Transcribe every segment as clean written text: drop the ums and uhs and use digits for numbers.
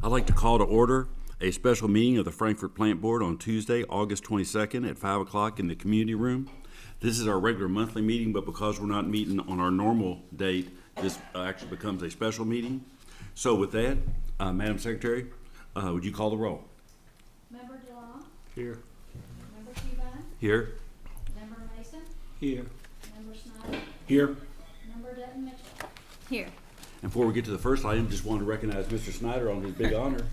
I'd like to call to order a special meeting of the Frankfort Plant Board on Tuesday, August 22nd at 5 o'clock in the community room. This is our regular monthly meeting, but because we're not meeting on our normal date, this actually becomes a special meeting. So with that, Madam Secretary, would you call the roll? Member DeLong? Here. Member Cuban? Here. Member Mason? Here. Member Snyder? Here. Member Dutton Mitchell? Here. And before we get to the first item, just wanted to recognize Mr. Snyder on his big honor.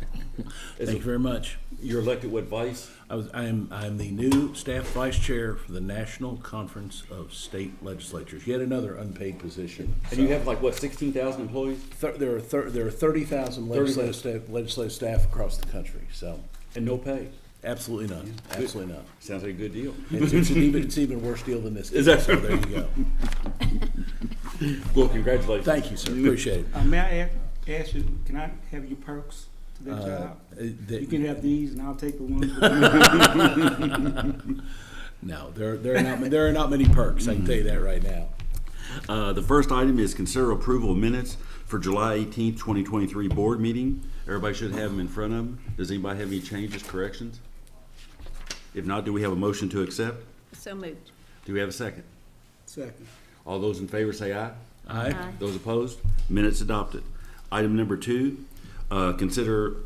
Thank you very much. You're elected what vice? I'm the new staff vice chair for the National Conference of State Legislatures. Yet another unpaid position. And you have like what, 16,000 employees? There are 30,000 legislative staff across the country. So, And no pay? absolutely none. Absolutely none. Sounds like a good deal. It's even a worse deal than this. Is that so? There you go. Well, congratulations. Thank you, sir. Appreciate it. May I ask you, can I have your perks to that job? You can have these, and I'll take the ones. No, there are not many perks. I can tell you that right now. The first item is consider approval of minutes for July 18th, 2023 board meeting. Everybody should have them in front of them. Does anybody have any changes, corrections? If not, do we have a motion to accept? So moved. Do we have a second? Second. All those in favor say aye. Aye. Aye. Those opposed? Minutes adopted. Item number 2, consider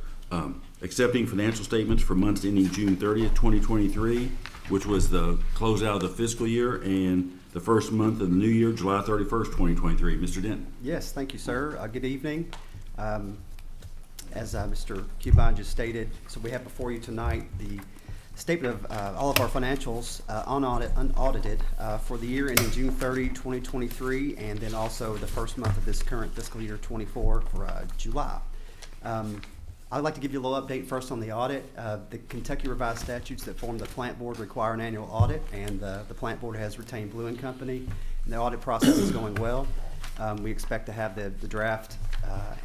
accepting financial statements for months ending June 30th, 2023, which was the closeout of the fiscal year, and the first month of the new year, July 31st, 2023. Mr. Denton. Yes, thank you, sir. Good evening. As Mr. Cuban just stated, so we have before you tonight the statement of all of our financials unaudited for the year ending June 30, 2023, and then also the first month of this current fiscal year 24 for July. I'd like to give you a little update first on the audit. The Kentucky revised statutes that form the plant board require an annual audit, and the plant board has retained Blue & Company, and the audit process is going well. We expect to have the draft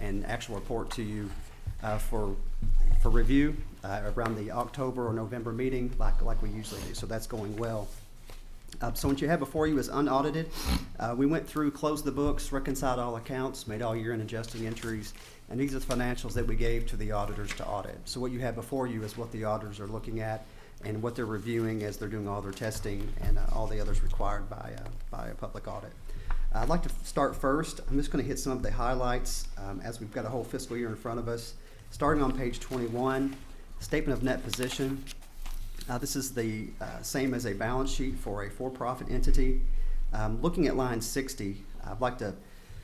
and actual report to you for review around the October or November meeting, like we usually do. So that's going well. So what you have before you is unaudited. We went through, closed the books, reconciled all accounts, made all year-end adjusting entries, and these are the financials that we gave to the auditors to audit. So what you have before you is what the auditors are looking at and what they're reviewing as they're doing all their testing and all the others required by a public audit. I'd like to start first. I'm just going to hit some of the highlights as we've got a whole fiscal year in front of us. Starting on page 21, statement of net position. This is the same as a balance sheet for a for-profit entity. Looking at line 60, I'd like to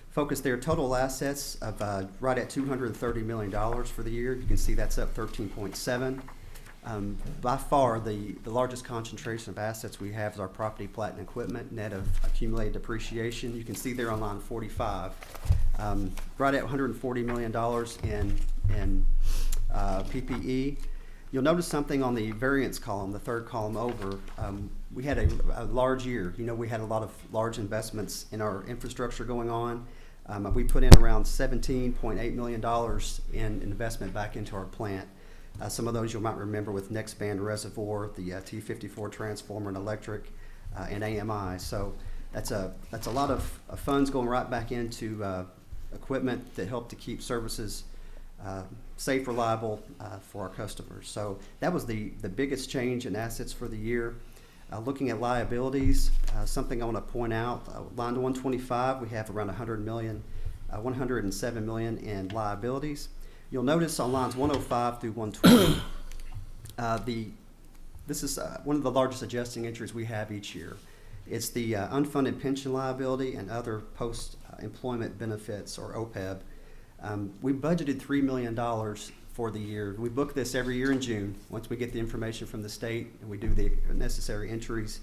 focus there. Total assets of right at $230 million for the year. You can see that's up 13.7. By far, the largest concentration of assets we have is our property, plant, and equipment, net of accumulated depreciation. You can see there on line 45, right at $140 million in PPE. You'll notice something on the variance column, the third column over. We had a large year. You know, we had a lot of large investments in our infrastructure going on. We put in around $17.8 million in investment back into our plant. Some of those you might remember with Next Band Reservoir, the T54 transformer and electric, and AMI. So that's a lot of funds going right back into equipment that help to keep services safe, reliable for our customers. So that was the biggest change in assets for the year. Looking at liabilities, something I want to point out, line 125, we have around $107 million in liabilities. You'll notice on lines 105 through 120, this is one of the largest adjusting entries we have each year. It's the unfunded pension liability and other post-employment benefits, or OPEB. We budgeted $3 million for the year. We book this every year in June once we get the information from the state and we do the necessary entries.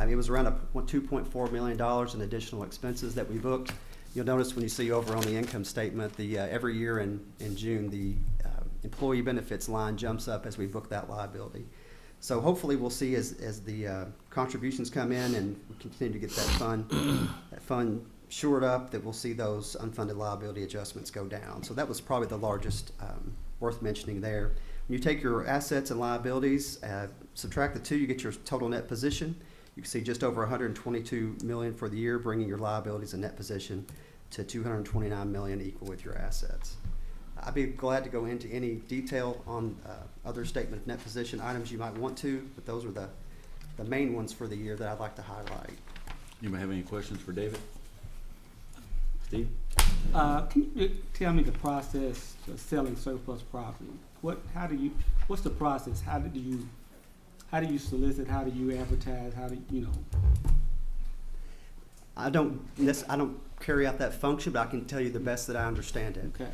It was around $2.4 million in additional expenses that we booked. You'll notice when you see over on the income statement, every year in June, the employee benefits line jumps up as we book that liability. So hopefully we'll see as the contributions come in and we continue to get that fund shored up, that we'll see those unfunded liability adjustments go down. So that was probably the largest worth mentioning there. When you take your assets and liabilities, subtract the two, you get your total net position. You can see just over $122 million for the year, bringing your liabilities and net position to $229 million, equal with your assets. I'd be glad to go into any detail on other statement of net position items you might want to, but those are the main ones for the year that I'd like to highlight. Anybody have any questions for David? Steve? Can you tell me the process of selling surplus property? What's the process? How do you solicit? How do you advertise? How do you know? I don't carry out that function, but I can tell you the best that I understand it. Okay.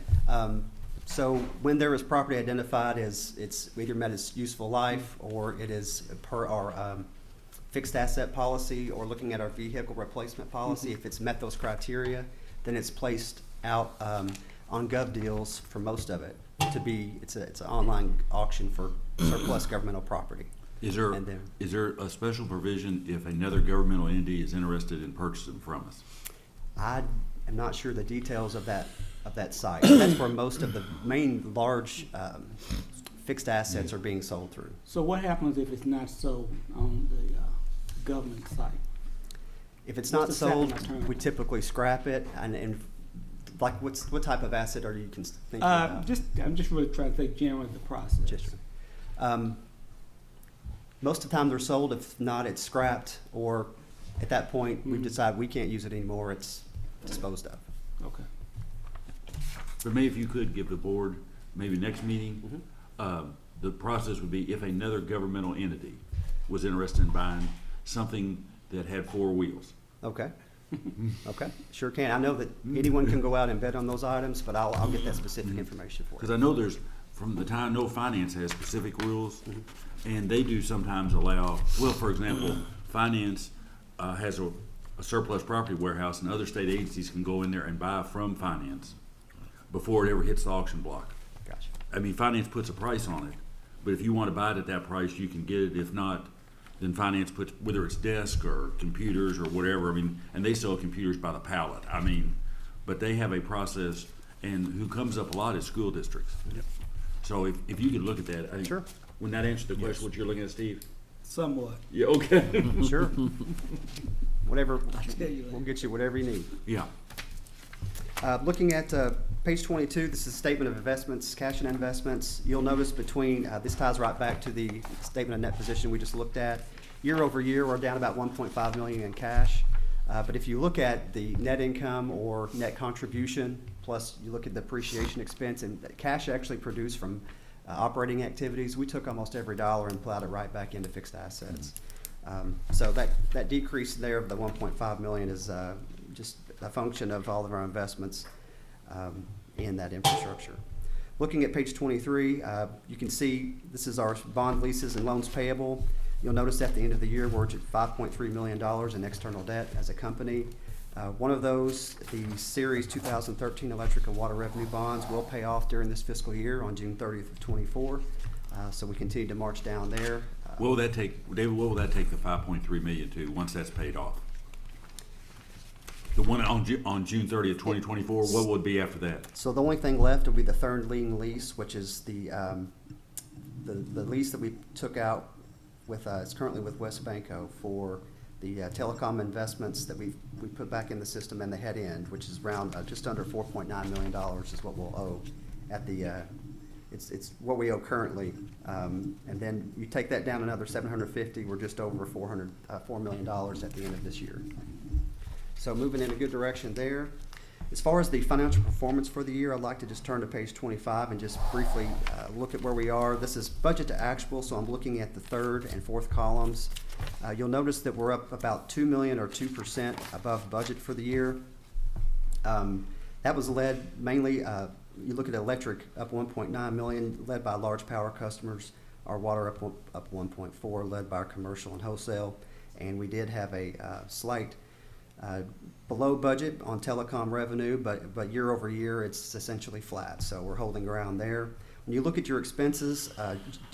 So when there is property identified as it's either met its useful life or it is per our fixed asset policy or looking at our vehicle replacement policy, if it's met those criteria, then it's placed out on Gov Deals for most of it to be, it's an online auction for surplus governmental property. Is there a special provision if another governmental entity is interested in purchasing from us? I am not sure the details of that site. That's where most of the main large fixed assets are being sold through. So what happens if it's not sold on the government site? If it's What's not the second sold, alternative? we typically scrap it. And like, what type of asset are you thinking about? I'm just really trying to think generally the process. Just, most of the time they're sold. If not, it's scrapped, or at that point we decide we can't use it anymore. It's disposed of. Okay. But maybe if you could give the board, maybe next meeting, the process would be if another governmental entity was interested in buying something that had 4 wheels. Okay. Okay. Sure can. I know that anyone can go out and bet on those items, but I'll get that specific information for you. Because I know there's, from the time I know finance has specific rules, and they do sometimes allow, well, for example, finance has a surplus property warehouse, and other state agencies can go in there and buy from finance before it ever hits the auction block. Gotcha. I mean, finance puts a price on it, but if you want to buy it at that price, you can get it. If not, then finance puts, whether it's desk or computers or whatever, I mean, and they sell computers by the pallet. I mean, but they have a process, and who comes up a lot is school districts. Yep. So if you could look at that, I think, Sure. wouldn't that answer the question, what you're looking at, Steve? Somewhat. Yeah, okay. Sure. Whatever. tell you We'll get you whatever you need. Yeah. Looking at page 22, this is statement of investments, cash and investments. You'll notice between, this ties right back to the statement of net position we just looked at. Year over year, we're down about 1.5 million in cash. But if you look at the net income or net contribution, plus you look at the depreciation expense, and the cash actually produced from operating activities, we took almost every dollar and plowed it right back into fixed assets. So that decrease there of the 1.5 million is just a function of all of our investments in that infrastructure. Looking at page 23, you can see this is our bond leases and loans payable. You'll notice at the end of the year, we're at $5.3 million in external debt as a company. One of those, the Series 2013 electric and water revenue bonds, will pay off during this fiscal year on June 30th of 24. So we continue to march down there. What will that take, David, what will that take the 5.3 million to, once that's paid off? The one on June 30th, 2024, what would be after that? So the only thing left will be the third lien lease, which is the lease that we took out with, it's currently with West Banco for the telecom investments that we put back in the system and the head end, which is around just under $4.9 million is what we'll owe at the, it's what we owe currently. And then you take that down another 750, we're just over $4 million at the end of this year. So moving in a good direction there. As far as the financial performance for the year, I'd like to just turn to page 25 and just briefly look at where we are. This is budget to actual, so I'm looking at the third and fourth columns. You'll notice that we're up about 2 million or 2% above budget for the year. That was led mainly, you look at electric up 1.9 million, led by large power customers. Our water up 1.4, led by our commercial and wholesale. And we did have a slight below budget on telecom revenue, but year over year it's essentially flat, so we're holding ground there. When you look at your expenses,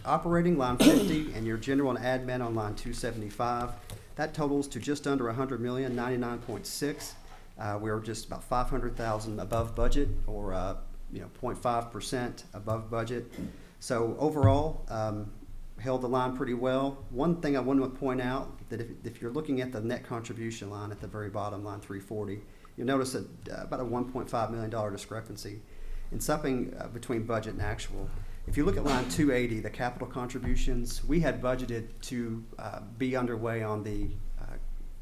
operating line 50 and your general and admin on line 275, that totals to just under 100 million, 99.6. We're just about 500,000 above budget, or 0.5% above budget. So overall, held the line pretty well. One thing I want to point out, that if you're looking at the net contribution line at the very bottom, line 340, you'll notice about a $1.5 million discrepancy. in something between budget and actual. If you look at line 280, the capital contributions, we had budgeted to be underway on the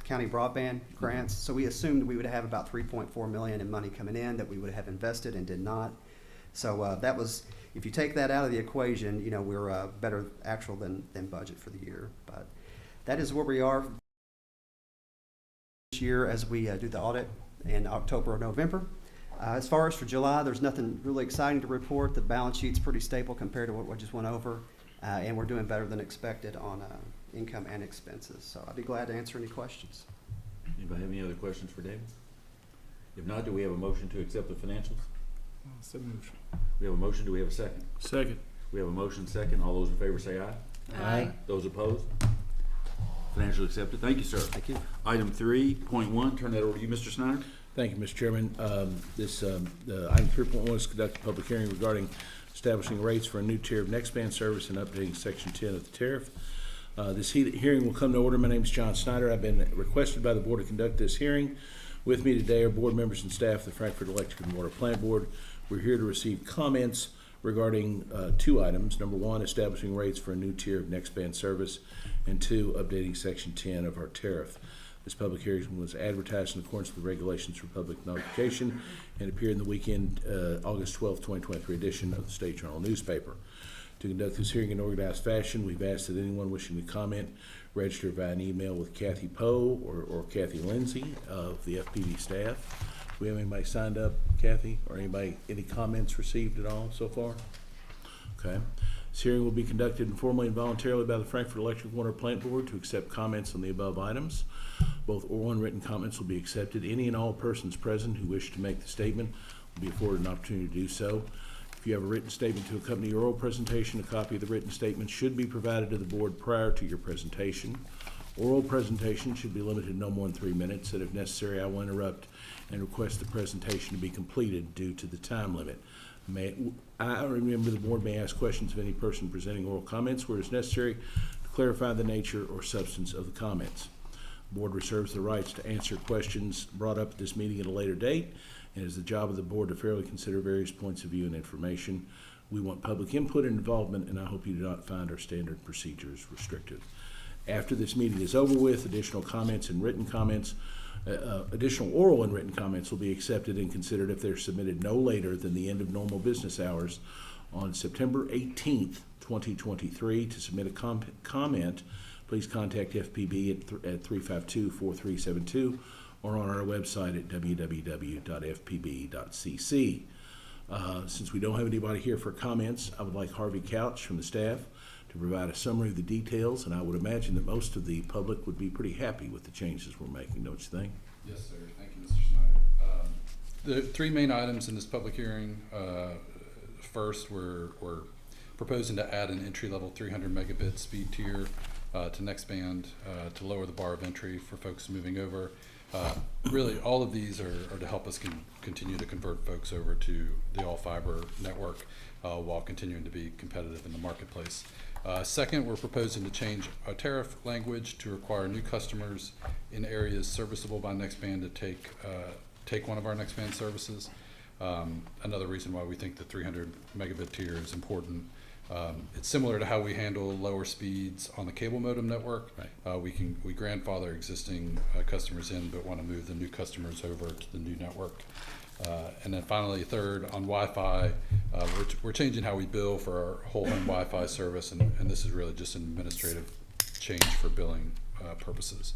county broadband grants, so we assumed we would have about $3.4 million in money coming in that we would have invested and did not. So that was, if you take that out of the equation, you know, we're better actual than budget for the year. But that is where we are this year as we do the audit in October or November. As far as for July, there's nothing really exciting to report. The balance sheet's pretty stable compared to what we just went over, and we're doing better than expected on income and expenses. So I'd be glad to answer any questions. Anybody have any other questions for David? If not, do we have a motion to accept the financials? So moved. We have a motion. Do we have a second? Second. We have a motion second. All those in favor say aye. Aye. Those opposed? Financial accepted. Thank you, sir. Thank you. Item 3.1, turn that over to you, Mr. Snyder. Thank you, Mr. Chairman. Item 3.1 is conduct a public hearing regarding establishing rates for a new tier of next band service and updating Section 10 of the tariff. This hearing will come to order. My name is John Snyder. I've been requested by the board to conduct this hearing. With me today are board members and staff of the Frankfurt Electric and Water Plant Board. We're here to receive comments regarding two items. Number one, establishing rates for a new tier of next band service, and two, updating Section 10 of our tariff. This public hearing was advertised in accordance with the regulations for public notification and appeared in the weekend August 12, 2023 edition of the State Journal newspaper. To conduct this hearing in organized fashion, we've asked that anyone wishing to comment register via an email with Kathy Poe or Kathy Lindsay of the FPB staff. Do we have anybody signed up, Kathy, or any comments received at all so far? Okay. This hearing will be conducted informally and voluntarily by the Frankfurt Electric Water Plant Board to accept comments on the above items. Both oral and written comments will be accepted. Any and all persons present who wish to make the statement will be afforded an opportunity to do so. If you have a written statement to accompany your oral presentation, a copy of the written statement should be provided to the board prior to your presentation. Oral presentation should be limited to no more than 3 minutes, and if necessary, I will interrupt and request the presentation to be completed due to the time limit. I remember the board may ask questions of any person presenting oral comments where it is necessary to clarify the nature or substance of the comments. The board reserves the rights to answer questions brought up at this meeting at a later date, and it is the job of the board to fairly consider various points of view and information. We want public input and involvement, and I hope you do not find our standard procedures restrictive. After this meeting is over with, additional comments and written comments, additional oral and written comments will be accepted and considered if they're submitted no later than the end of normal business hours on September 18th, 2023. To submit a comment, please contact FPB at 352-4372 or on our website at www.fpb.cc. Since we don't have anybody here for comments, I would like Harvey Couch from the staff to provide a summary of the details, and I would imagine that most of the public would be pretty happy with the changes we're making, don't you think? Yes, sir. Thank you, Mr. Snyder. The three main items in this public hearing. First, we're proposing to add an entry-level 300 megabit speed tier to next band to lower the bar of entry for folks moving over. Really, all of these are to help us continue to convert folks over to the all-fiber network while continuing to be competitive in the marketplace. Second, we're proposing to change our tariff language to require new customers in areas serviceable by next band to take one of our next band services. Another reason why we think the 300 megabit tier is important. It's similar to how we handle lower speeds on the cable modem network. Right. We grandfather existing customers in, but want to move the new customers over to the new network. And then finally, third, on Wi-Fi, we're changing how we bill for our whole home Wi-Fi service, and this is really just an administrative change for billing purposes.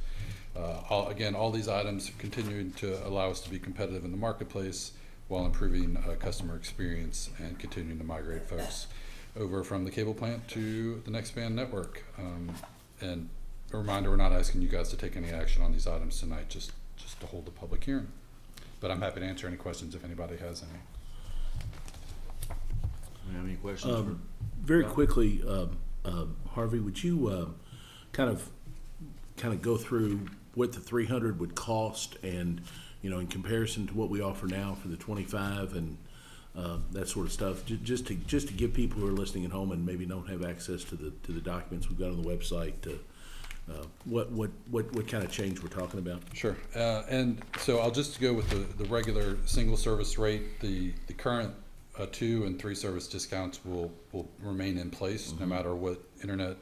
All these items continue to allow us to be competitive in the marketplace while improving customer experience and continuing to migrate folks over from the cable plant to the next band network. And a reminder, we're not asking you guys to take any action on these items tonight, just to hold the public hearing. But I'm happy to answer any questions if anybody has any. Do you have any questions? Very quickly, Harvey, would you kind of go through what the 300 would cost, and in comparison to what we offer now for the 25 and that sort of stuff, just to give people who are listening at home and maybe don't have access to the documents we've got on the website, what kind of change we're talking about? Sure. And so I'll just go with the regular single service rate. The current 2 and 3 service discounts will remain in place no matter what internet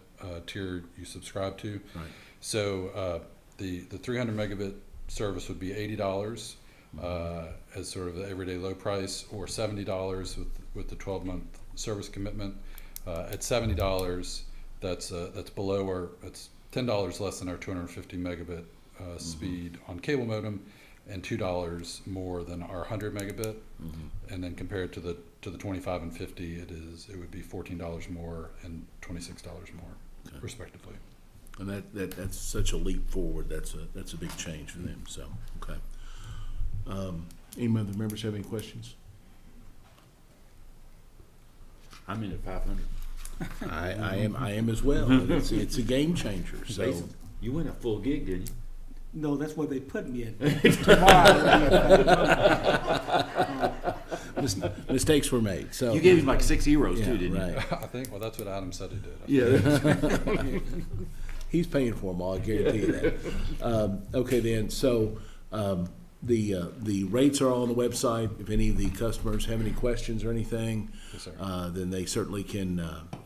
tier you subscribe to. Right. So the 300 megabit service would be $80 as sort of the everyday low price, or $70 with the 12-month service commitment. At $70, that's below our, it's $10 less than our 250 megabit speed on cable modem, and $2 more than our 100 megabit. And then compared to the 25 and 50, it would be $14 more and $26 more, respectively. And that's such a leap forward. That's a big change for them. So, okay. Any other members have any questions? I'm in at 500. I am as well. It's a game changer. So Jason, you went a full gig, didn't you? No, that's what they put me in. Tomorrow. mistakes were made. So You gave him like 6 heroes too, yeah, didn't you? right. I think, well, that's what Adam said he did. Yeah. He's paying for them all. I guarantee you that. Okay, then. So the rates are all on the website. If any of the customers have any questions or anything, Yes, sir. then they certainly can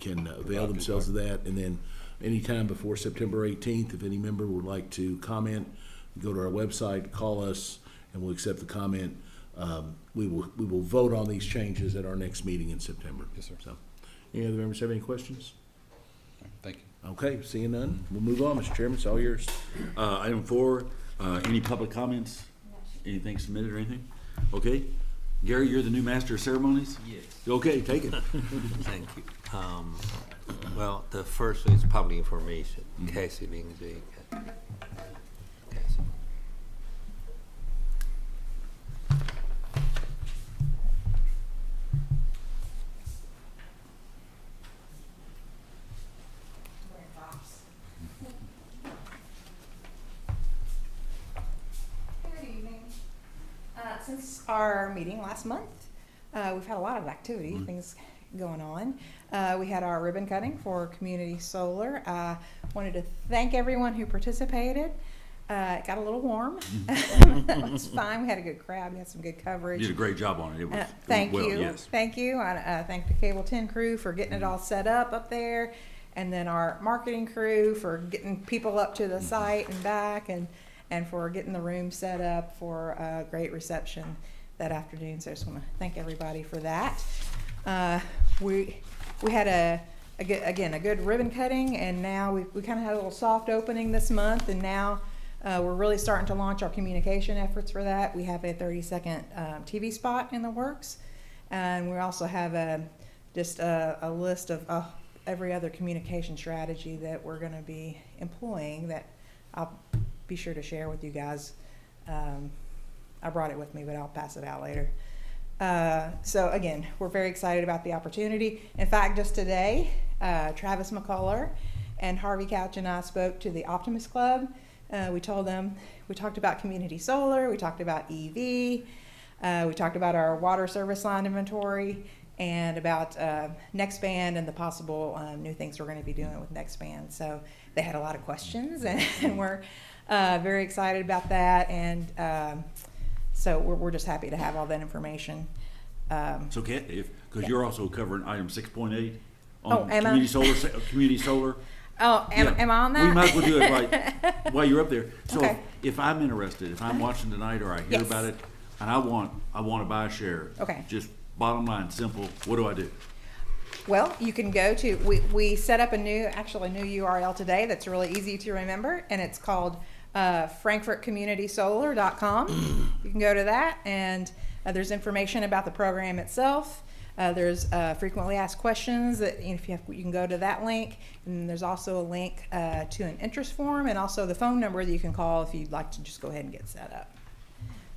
avail themselves of that. And then anytime before September 18th, if any member would like to comment, go to our website, call us, and we'll accept the comment. We will vote on these changes at our next meeting in September. Yes, sir. So, any other members have any questions? Thank you. Okay, seeing none, we'll move on, Mr. Chairman. It's all yours. Item 4, any public comments? Anything submitted or anything? Okay. Gary, you're the new master of ceremonies? Yes, Okay, take it. thank you. Well, the first is public information. Casey Lindsay. Casey. Good evening. Since our meeting last month, we've had a lot of activity, things going on. We had our ribbon cutting for Community Solar. Wanted to thank everyone who participated. It got a little warm. It was fine. We had a good crowd. We had some good coverage. You did a great job on it. It was Thank well, you. yes. Thank you. I thank the Cable 10 crew for getting it all set up there, and then our marketing crew for getting people up to the site and back, and for getting the room set up for a great reception that afternoon. So I just want to thank everybody for that. We had a good ribbon cutting, and now we kind of had a little soft opening this month, and now we're really starting to launch our communication efforts for that. We have a 30-second TV spot in the works, and we also have a list of every other communication strategy that we're going to be employing that I'll be sure to share with you guys. I brought it with me, but I'll pass it out later. So again, we're very excited about the opportunity. In fact, just today, Travis McCullough and Harvey Couch and I spoke to the Optimist Club. We told them, we talked about community solar, we talked about EV, we talked about our water service line inventory, and about NextBand and the possible new things we're going to be doing with NextBand. So they had a lot of questions, and we're very excited about that. And so we're just happy to have all that information. So because Yeah. you're also covering item 6.8 Oh, on am I? community solar. Oh, am I on that? We might as well do it right while you're up there. So Okay. if I'm interested, if I'm watching tonight or I hear Yes. about it, and I want to buy a share. Okay. Just bottom line, simple. What do I do? Well, you can go to, we set up a new URL today that's really easy to remember, and it's called frankfortcommunitysolar.com. You can go to that, and there's information about the program itself. There's frequently asked questions that if you can go to that link, and there's also a link to an interest form, and also the phone number that you can call if you'd like to just go ahead and get set up.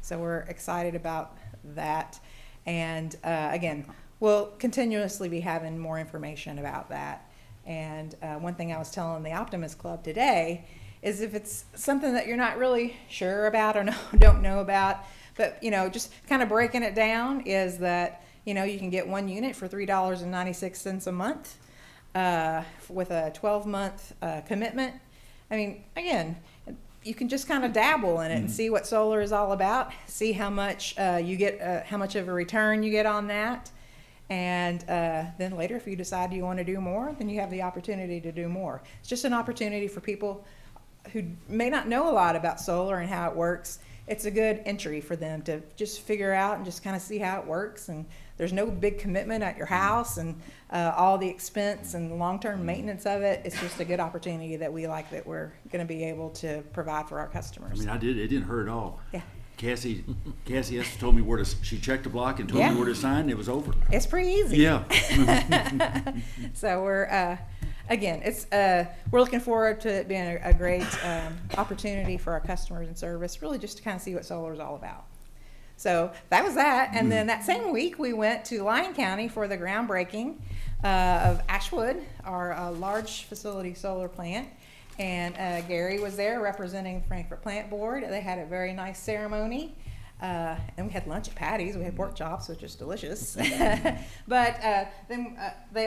So we're excited about that, and again, we'll continuously be having more information about that. And one thing I was telling the Optimist Club today is if it's something that you're not really sure about or don't know about, but just kind of breaking it down is that you can get one unit for $3.96 a month with a 12-month commitment. I mean, again, you can just kind of dabble in it and see what solar is all about, see how much you get, how much of a return you get on that. And then later, if you decide you want to do more, then you have the opportunity to do more. It's just an opportunity for people who may not know a lot about solar and how it works. It's a good entry for them to just figure out and just kind of see how it works. And there's no big commitment at your house and all the expense and long-term maintenance of it. It's just a good opportunity that we like that we're going to be able to provide for our customers. I mean, it didn't hurt at all. Yeah. Cassie has told me where to, she checked the block and told Yeah. me where to sign, and it was over. It's pretty easy. Yeah. So we're, again, we're looking forward to it being a great opportunity for our customers and service, really just to kind of see what solar is all about. So that was that. And then that same week, we went to Lyon County for the groundbreaking of Ashwood, our large facility solar plant. And Gary was there representing the Frankfurt Plant Board. They had a very nice ceremony. And we had lunch at Patty's. We had pork chops, which is delicious. But then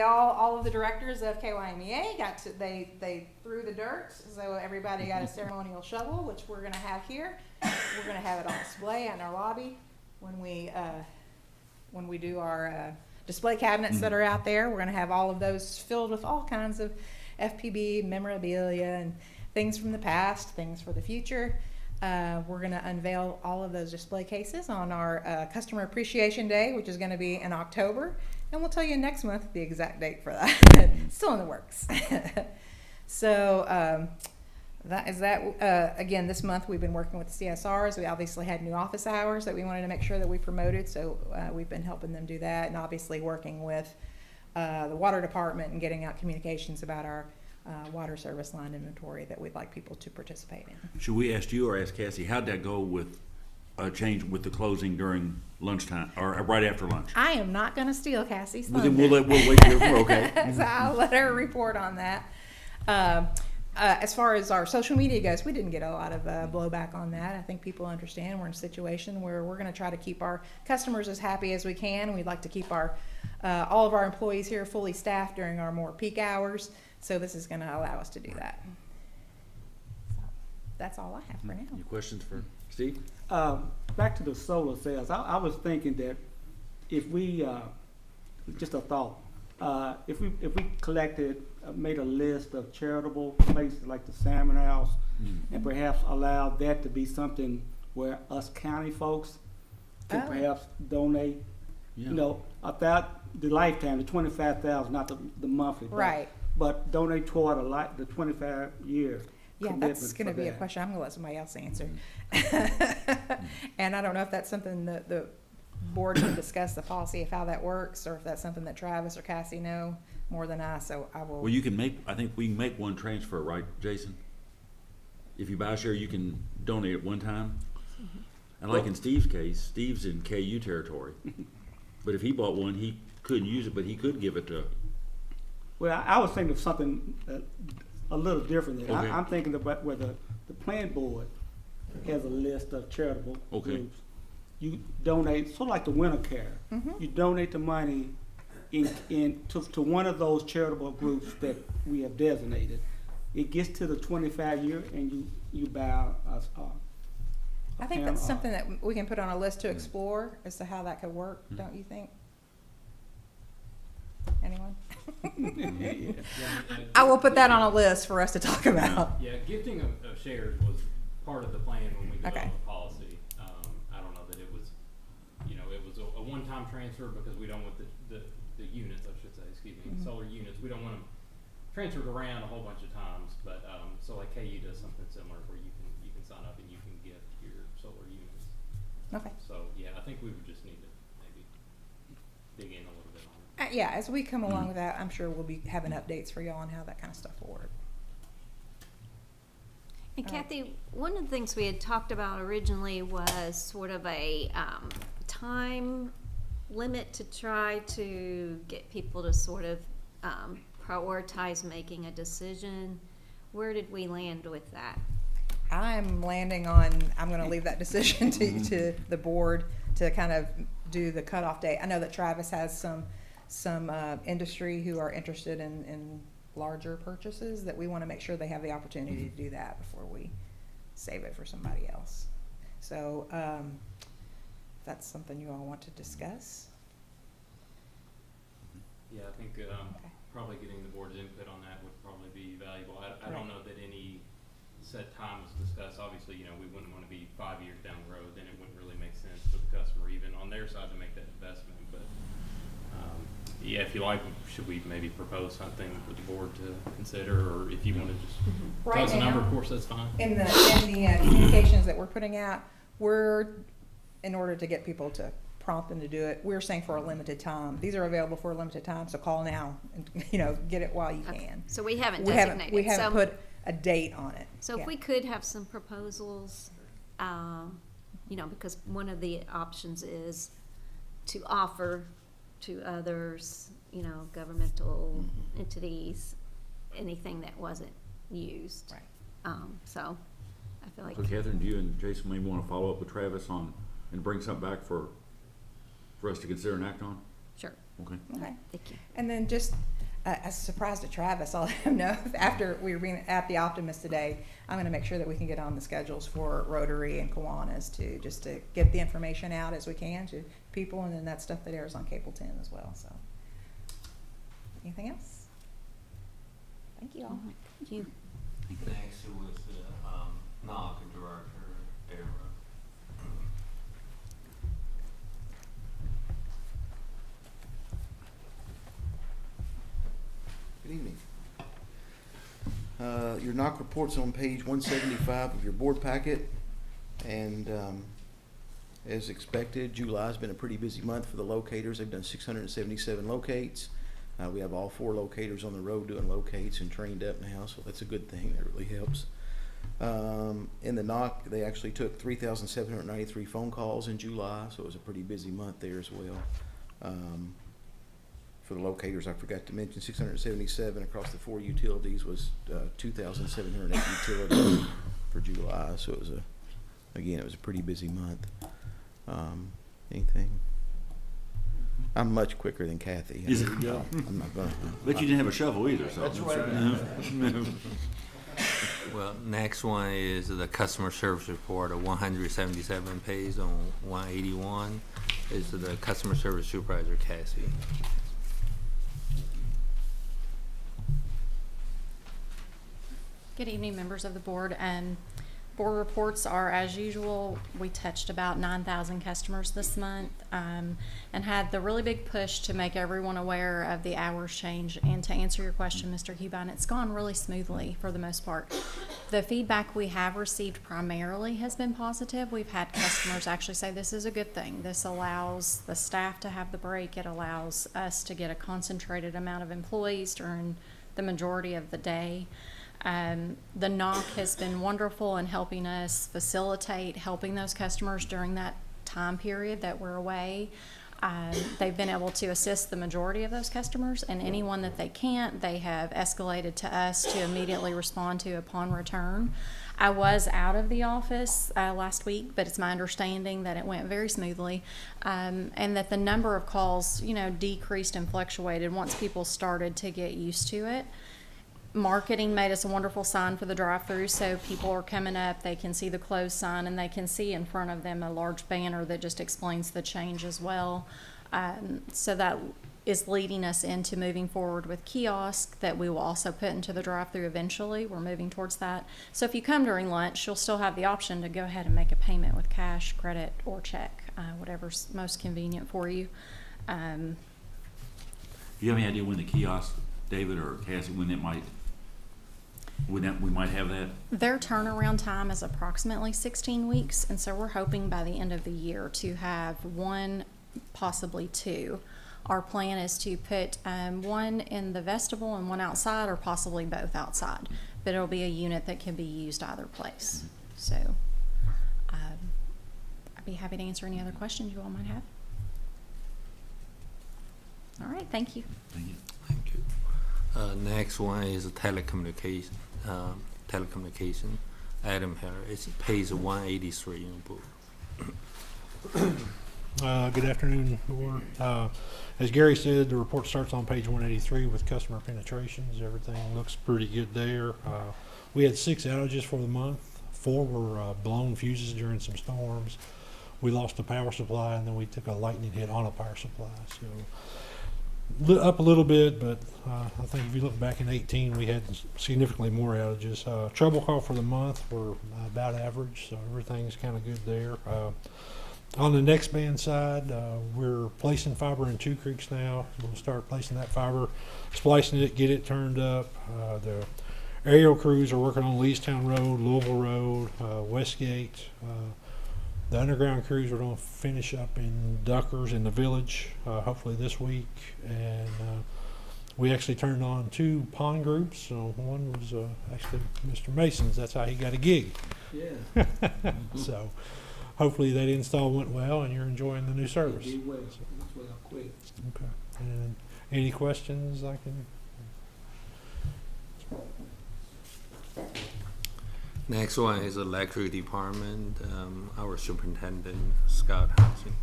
all of the directors of KYMEA they threw the dirt, so everybody got a ceremonial shovel, which we're going to have here. We're going to have it on display in our lobby when we do our display cabinets that are out there. We're going to have all of those filled with all kinds of FPB memorabilia and things from the past, things for the future. We're going to unveil all of those display cases on our Customer Appreciation Day, which is going to be in October. And we'll tell you next month the exact date for that. Still in the works. So that is that. Again, this month we've been working with the CSRs. We obviously had new office hours that we wanted to make sure that we promoted. So we've been helping them do that, and obviously working with the water department and getting out communications about our water service line inventory that we'd like people to participate in. Should we ask you or ask Cassie, how'd that go with a change with the closing during lunchtime or right after lunch? I am not going to steal Cassie's Well, thunder. then we'll wait here. Okay. So I'll let her report on that. As far as our social media goes, we didn't get a lot of blowback on that. I think people understand we're in a situation where we're going to try to keep our customers as happy as we can. We'd like to keep our all of our employees here fully staffed during our more peak hours. So this is going to allow us to do that. So that's all I have for now. Any questions for Steve? Back to the solar sales. I was thinking that if we, just a thought, if we collected, made a list of charitable places like the Salmon House, and perhaps allowed that to be something where us county folks can perhaps donate, Yeah. you know, about the lifetime, the 25,000, not the monthly, Right. but donate toward the 25 years. Yeah, that's going to be a question I'm going to let somebody else answer. And I don't know if that's something that the board can discuss the policy of how that works, or if that's something that Travis or Cassie know more than I. So I will. Well, I think we can make one transfer, right, Jason? If you buy a share, you can donate at one time. And like in Steve's case, Steve's in KU territory. But if he bought one, he couldn't use it, but he could give it to. Well, I was thinking of something a little different there. Okay. I'm thinking about where the plant board has a list of charitable groups. You donate, sort of like the Winter Care. You donate the money to one of those charitable groups that we have designated. It gets to the 25-year, and you buy I think that's something that we can put on a list to explore as to how that could work. Don't you think? Anyone? I will put that on a list for us to talk about. Yeah, gifting of shares was part of the plan when we developed Okay. the policy. I don't know that it was, it was a one-time transfer because we don't want the units, I should say, excuse me, solar units. We don't want them transferred around a whole bunch of times. But so like KU does something similar where you can sign up and you can gift your solar units. Okay. So yeah, I think we would just need to maybe dig in a little bit on it. Yeah, as we come along with that, I'm sure we'll be having updates for y'all on how that kind of stuff will work. And Kathy, one of the things we had talked about originally was sort of a time limit to try to get people to sort of prioritize making a decision. Where did we land with that? I'm landing on, I'm going to leave that decision to the board to kind of do the cutoff date. I know that Travis has some industry who are interested in larger purchases that we want to make sure they have the opportunity to do that before we save it for somebody else. So if that's something you all want to discuss. Yeah, I think, probably getting the board's input on that would probably be valuable. I don't know that any set time was discussed. Obviously, you know, we wouldn't want to be 5 years down the road, then it wouldn't really make sense for the customer, even on their side, to make that investment. But, yeah, if you like, should we maybe propose something for the board to consider, or if you want to just tell Right us a number, now, of course, that's fine. In the communications that we're putting out, in order to get people to prompt them to do it, we're saying for a limited time. These are available for a limited time, so call now and, get it while you Okay. can. So we haven't We designated. haven't So- put a date on it. So if Yeah. we could have some proposals, because one of the options is to offer to others, governmental entities, anything that wasn't used. Right. So I feel like, So Catherine, do you and Jason may want to follow up with Travis and bring something back for us to consider and act on? sure, Okay. Okay. thank you. And then just a surprise to Travis, I'll let him know after we were being at the Optimist today, I'm gonna make sure that we can get on the schedules for Rotary and Kiwanis just to get the information out as we can to people, and then that stuff that airs on Cable 10 as well, so. Anything else? Thank you all. Thank you. Next was the NOC Director, Dara. Good evening. Your NOC report's on page 175 of your board packet, and as expected, July's been a pretty busy month for the locators. They've done 677 locates. We have all 4 locators on the road doing locates and trained up now, so that's a good thing. That really helps. In the NOC, they actually took 3,793 phone calls in July, so it was a pretty busy month there as well. For the locators, I forgot to mention 677 across the 4 utilities was 2,708 utilities for July. So it was it was a pretty busy month. Anything? I'm much quicker than Kathy. Is it? I'm not gonna. But you didn't have a shovel either, so. That's right. Well, next one is the customer service report of 177 pages on 181. Is the customer service supervisor, Cassie. Good evening, members of the board. Board reports are as usual. We touched about 9,000 customers this month and had the really big push to make everyone aware of the hours change. And to answer your question, Mr. Hubine, it's gone really smoothly for the most part. The feedback we have received primarily has been positive. We've had customers actually say this is a good thing. This allows the staff to have the break. It allows us to get a concentrated amount of employees during the majority of the day. The NOC has been wonderful in helping us facilitate helping those customers during that time period that we're away. They've been able to assist the majority of those customers, and anyone that they can't, they have escalated to us to immediately respond to upon return. I was out of the office last week, but it's my understanding that it went very smoothly, and that the number of calls, decreased and fluctuated once people started to get used to it. Marketing made us a wonderful sign for the drive-through, so people are coming up, they can see the closed sign, and they can see in front of them a large banner that just explains the change as well. So that is leading us into moving forward with kiosk that we will also put into the drive-through eventually. We're moving towards that. So if you come during lunch, you'll still have the option to go ahead and make a payment with cash, credit, or check, whatever's most convenient for you. Do you have any idea when the kiosk, David or Cassie, when we might have that? Their turnaround time is approximately 16 weeks, and so we're hoping by the end of the year to have 1, possibly 2. Our plan is to put 1 in the vestibule and 1 outside, or possibly both outside, but it'll be a unit that can be used either place. So I'd be happy to answer any other questions you all might have. All right, thank you. Thank you. Thank you. Next one is telecommunication. Adam Heller. It's page 183 in the book. Good afternoon, board. As Gary said, the report starts on page 183 with customer penetrations. Everything looks pretty good there. We had 6 outages for the month. 4 were blown fuses during some storms. We lost the power supply, and then we took a lightning hit on a power supply. So up a little bit, but I think if you look back in 18, we had significantly more outages. Trouble call for the month were about average, so everything's kind of good there. On the next band side, we're placing fiber in Two Creeks now. We'll start placing that fiber, splicing it, get it turned up. The aerial crews are working on Leestown Road, Louisville Road, Westgate. The underground crews are going to finish up in Duckers in the village, hopefully this week. And we actually turned on 2 pond groups. So one was actually Mr. Mason's. That's how he got a gig. Yeah. So hopefully that install went well and you're enjoying the new service. Did well. That's well quick. Okay. And any questions I can? Next one is electric department, our superintendent, Scott Housing.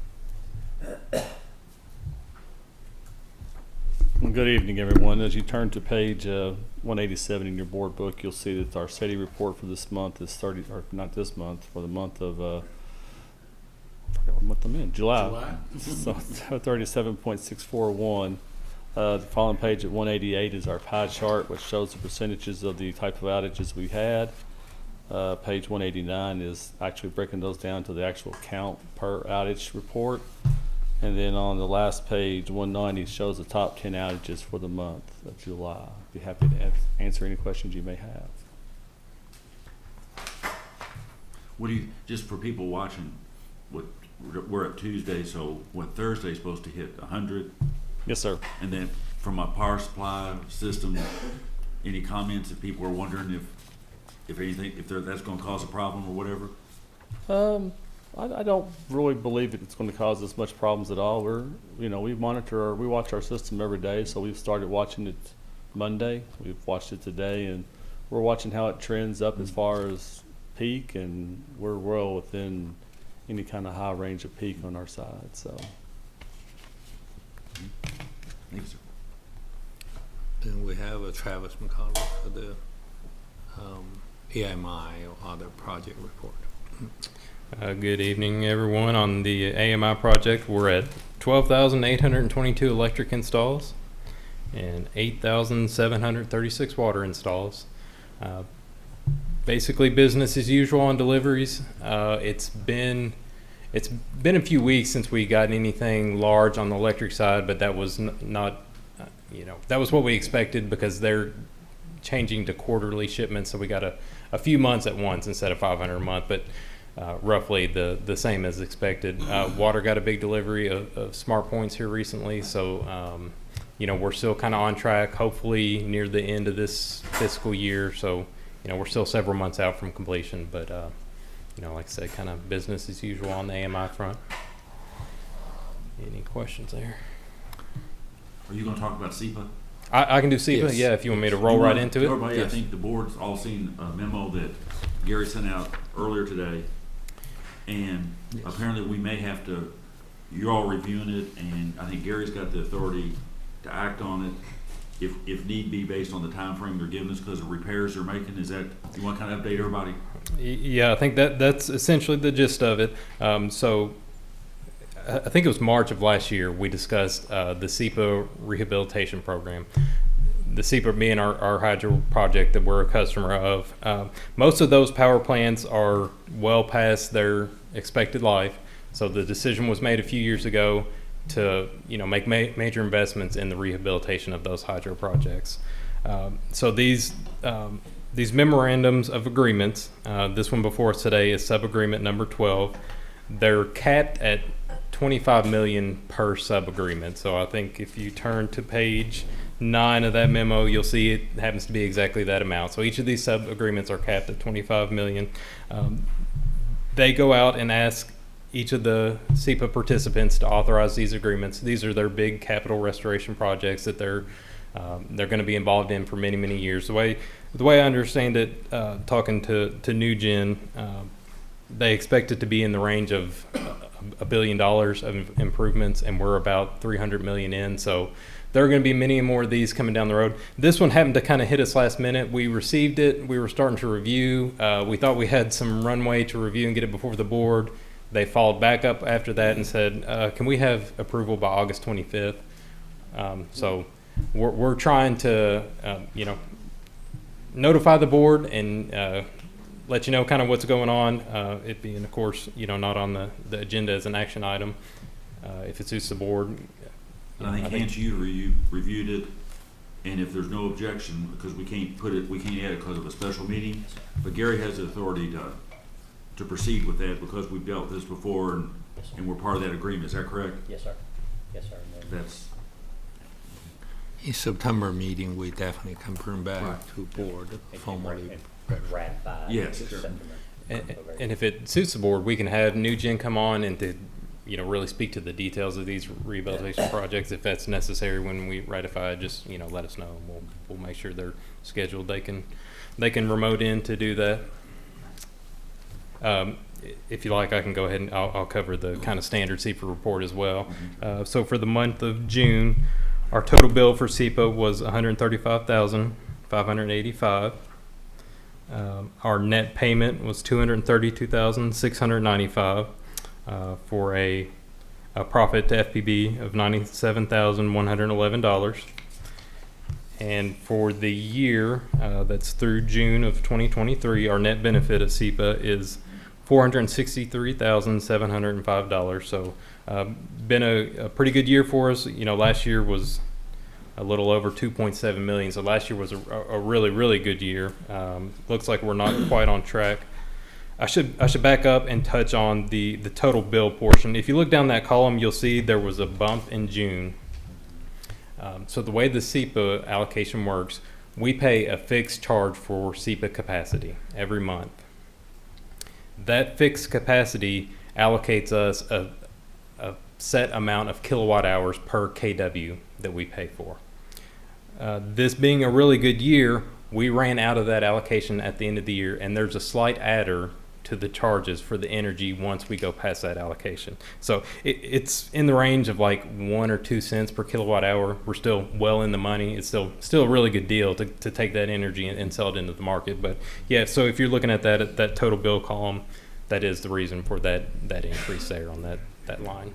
Well, good evening, everyone. As you turn to page 187 in your board book, you'll see that our SETI report for this month is for the month of, I forgot what month I'm in, July. So 37.641. The following page at 188 is our pie chart, which shows the percentages of the type of outages we had. Page 189 is actually breaking those down to the actual count per outage report. And then on the last page, 190, shows the top 10 outages for the month of July. I'd be happy to answer any questions you may have. What do you, just for people watching, we're at Tuesday, so what Thursday is supposed to hit 100? Yes, sir. And then from a power supply system, any comments if people are wondering if anything, that's going to cause a problem or whatever? I don't really believe that it's going to cause us much problems at all. We watch our system every day, so we've started watching it Monday. We've watched it today, and we're watching how it trends up as far as peak, and we're well within any kind of high range of peak on our side. So, Thank you, sir. Then we have a Travis McCullough for the AMI or other project report. Good evening, everyone. On the AMI project, we're at 12,822 electric installs and 8,736 water installs. Basically business as usual on deliveries. It's been a few weeks since we got anything large on the electric side, but that was not, that was what we expected because they're changing to quarterly shipments, so we got a few months at once instead of 500 a month, but roughly the same as expected. Water got a big delivery of smart points here recently, so we're still kind of on track, hopefully near the end of this fiscal year. So we're still several months out from completion, but like I said, kind of business as usual on the AMI front. Any questions there? Are you going to talk about SEPA? I can do SEPA, Yes. Yeah, if you want me to roll right into it. Everybody, Yes. I think the board's all seen a memo that Gary sent out earlier today. And apparently we may have to, you're all reviewing it, and I think Gary's got the authority to act on it if need be based on the time frame they're giving us because of repairs they're making. Is that, you want to kind of update everybody? Yeah, I think that's essentially the gist of it. So I think it was March of last year we discussed the SEPA rehabilitation program. The SEPA being our hydro project that we're a customer of. Most of those power plants are well past their expected life. So the decision was made a few years ago to make major investments in the rehabilitation of those hydro projects. So these memorandums of agreements, this one before us today is sub-agreement number 12. They're capped at $25 million per sub-agreement. So I think if you turn to page 9 of that memo, you'll see it happens to be exactly that amount. So each of these sub-agreements are capped at $25 million. They go out and ask each of the SEPA participants to authorize these agreements. These are their big capital restoration projects that they're going to be involved in for many, many years. The way I understand it, talking to NewGen, they expect it to be in the range of $1 billion of improvements, and we're about $300 million in. So there are going to be many more of these coming down the road. This one happened to kind of hit us last minute. We received it. We were starting to review. We thought we had some runway to review and get it before the board. They followed back up after that and said, can we have approval by August 25th? So we're trying to, notify the board and let you know kind of what's going on. It being, of course, not on the agenda as an action item. If it suits the board. I think Nancy, reviewed it, and if there's no objection, because we can't add it because of a special meeting, but Gary has the authority to proceed with that because we've dealt with this before and we're part of that agreement. Is that correct? Yes, sir. Yes, sir. That's In September meeting, we definitely can bring back Right. to board formally. Ratify. Yes. And if it suits the board, we can have NewGen come on and to, really speak to the details of these rehabilitation projects. If that's necessary when we ratify, just, let us know. We'll make sure they're scheduled. They can remote in to do that. If you like, I can go ahead and I'll cover the kind of standard SEPA report as well. So for the month of June, our total bill for SEPA was $135,585. Our net payment was $232,695 for a profit to FPB of $97,111. And for the year that's through June of 2023, our net benefit of SEPA is $463,705. So been a pretty good year for us. Last year was a little over 2.7 million. So last year was a really, really good year. Looks like we're not quite on track. I should back up and touch on the total bill portion. If you look down that column, you'll see there was a bump in June. So the way the SEPA allocation works, we pay a fixed charge for SEPA capacity every month. That fixed capacity allocates us a set amount of kilowatt hours per kW that we pay for. This being a really good year, we ran out of that allocation at the end of the year, and there's a slight adder to the charges for the energy once we go past that allocation. So it's in the range of like 1 or 2 cents per kilowatt hour. We're still well in the money. It's still a really good deal to take that energy and sell it into the market. But yeah, so if you're looking at that total bill column, that is the reason for that increase there on that line.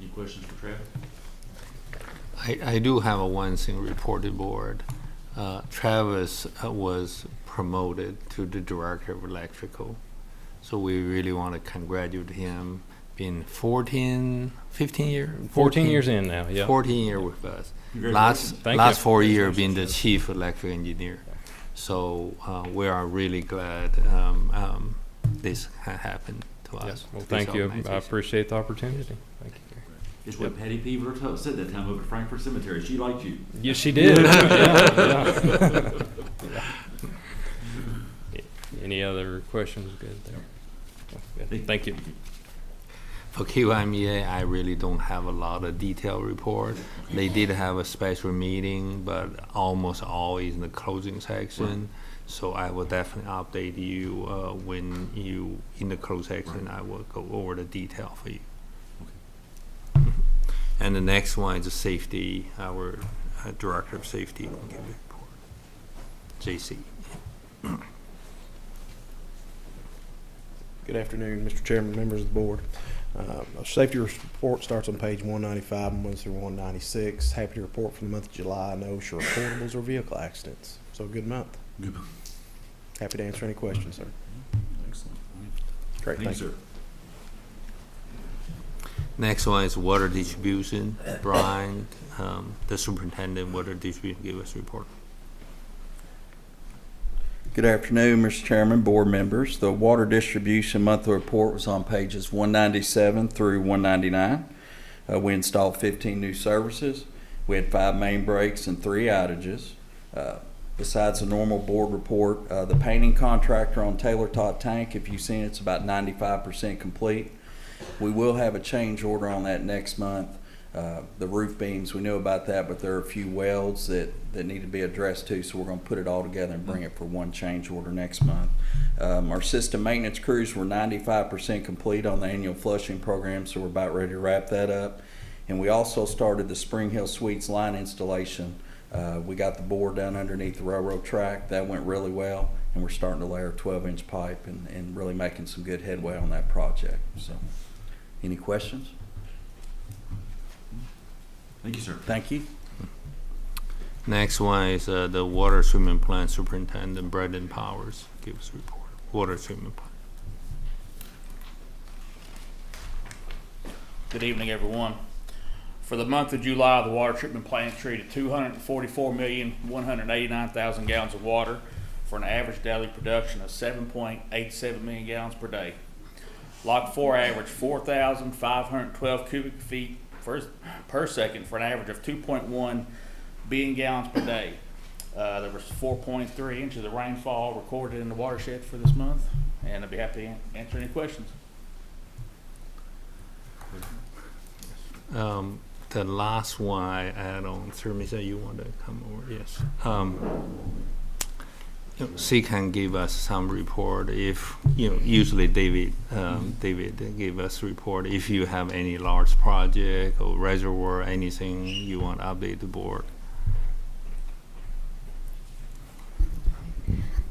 any questions for Travis? I do have one thing reported board. Travis was promoted to the director of electrical. So we really want to congratulate him. Been 15 years? 14 years in now, yeah. 14 years with us. Congratulations. Last 4 years being the chief electrical engineer. So we are really glad this happened to us. Yes. Well, thank you. I appreciate the opportunity. Thank you. It's what Patty Peaver said that time over at Frankfurt Cemetery. She liked you. Yes, she did. Yeah. Any other questions? Good there. Good. Thank you. For QIMEA, I really don't have a lot of detailed report. They did have a special meeting, but almost always in the closing section. So I will definitely update you when you, in the closed section, I will go over the detail for you. And the next one is the safety. Our director of safety will give a report. JC. Good afternoon, Mr. Chairman, members of the board. Our safety report starts on page 195 and 1 through 196. Happy to report for the month of July, no OSHA reportables or vehicle accidents. So good month. Good. Happy to answer any questions, sir. Excellent. Great, Thank you, sir. Next one is water distribution. Brian, the superintendent, water distribution, give us a report. Good afternoon, Mr. Chairman, board members. The water distribution monthly report was on pages 197 through 199. We installed 15 new services. We had 5 main breaks and 3 outages. Besides the normal board report, the painting contractor on Taylor Tot Tank, if you've seen it, it's about 95% complete. We will have a change order on that next month. The roof beams, we know about that, but there are a few welds that need to be addressed too, so we're going to put it all together and bring it for one change order next month. Our system maintenance crews were 95% complete on the annual flushing program, so we're about ready to wrap that up. And we also started the Spring Hill Suites line installation. We got the board down underneath the railroad track. That went really well, and we're starting to layer 12-inch pipe and really making some good headway on that project. So, any questions? Thank you, sir. Thank you. Next one is the water treatment plant superintendent, Brendan Powers, gives report. Water treatment plant. Good evening, everyone. For the month of July, the water treatment plant treated 244,189,000 gallons of water for an average daily production of 7.87 million gallons per day. Lock 4 averaged 4,512 cubic feet per second for an average of 2.1 billion gallons per day. There was 4.3 inches of rainfall recorded in the watershed for this month, and I'd be happy to answer any questions. The last one I add on, Sir Misa, you want to come over? Yes. She can give us some report if, usually David give us report if you have any large project or reservoir, anything you want to update the board.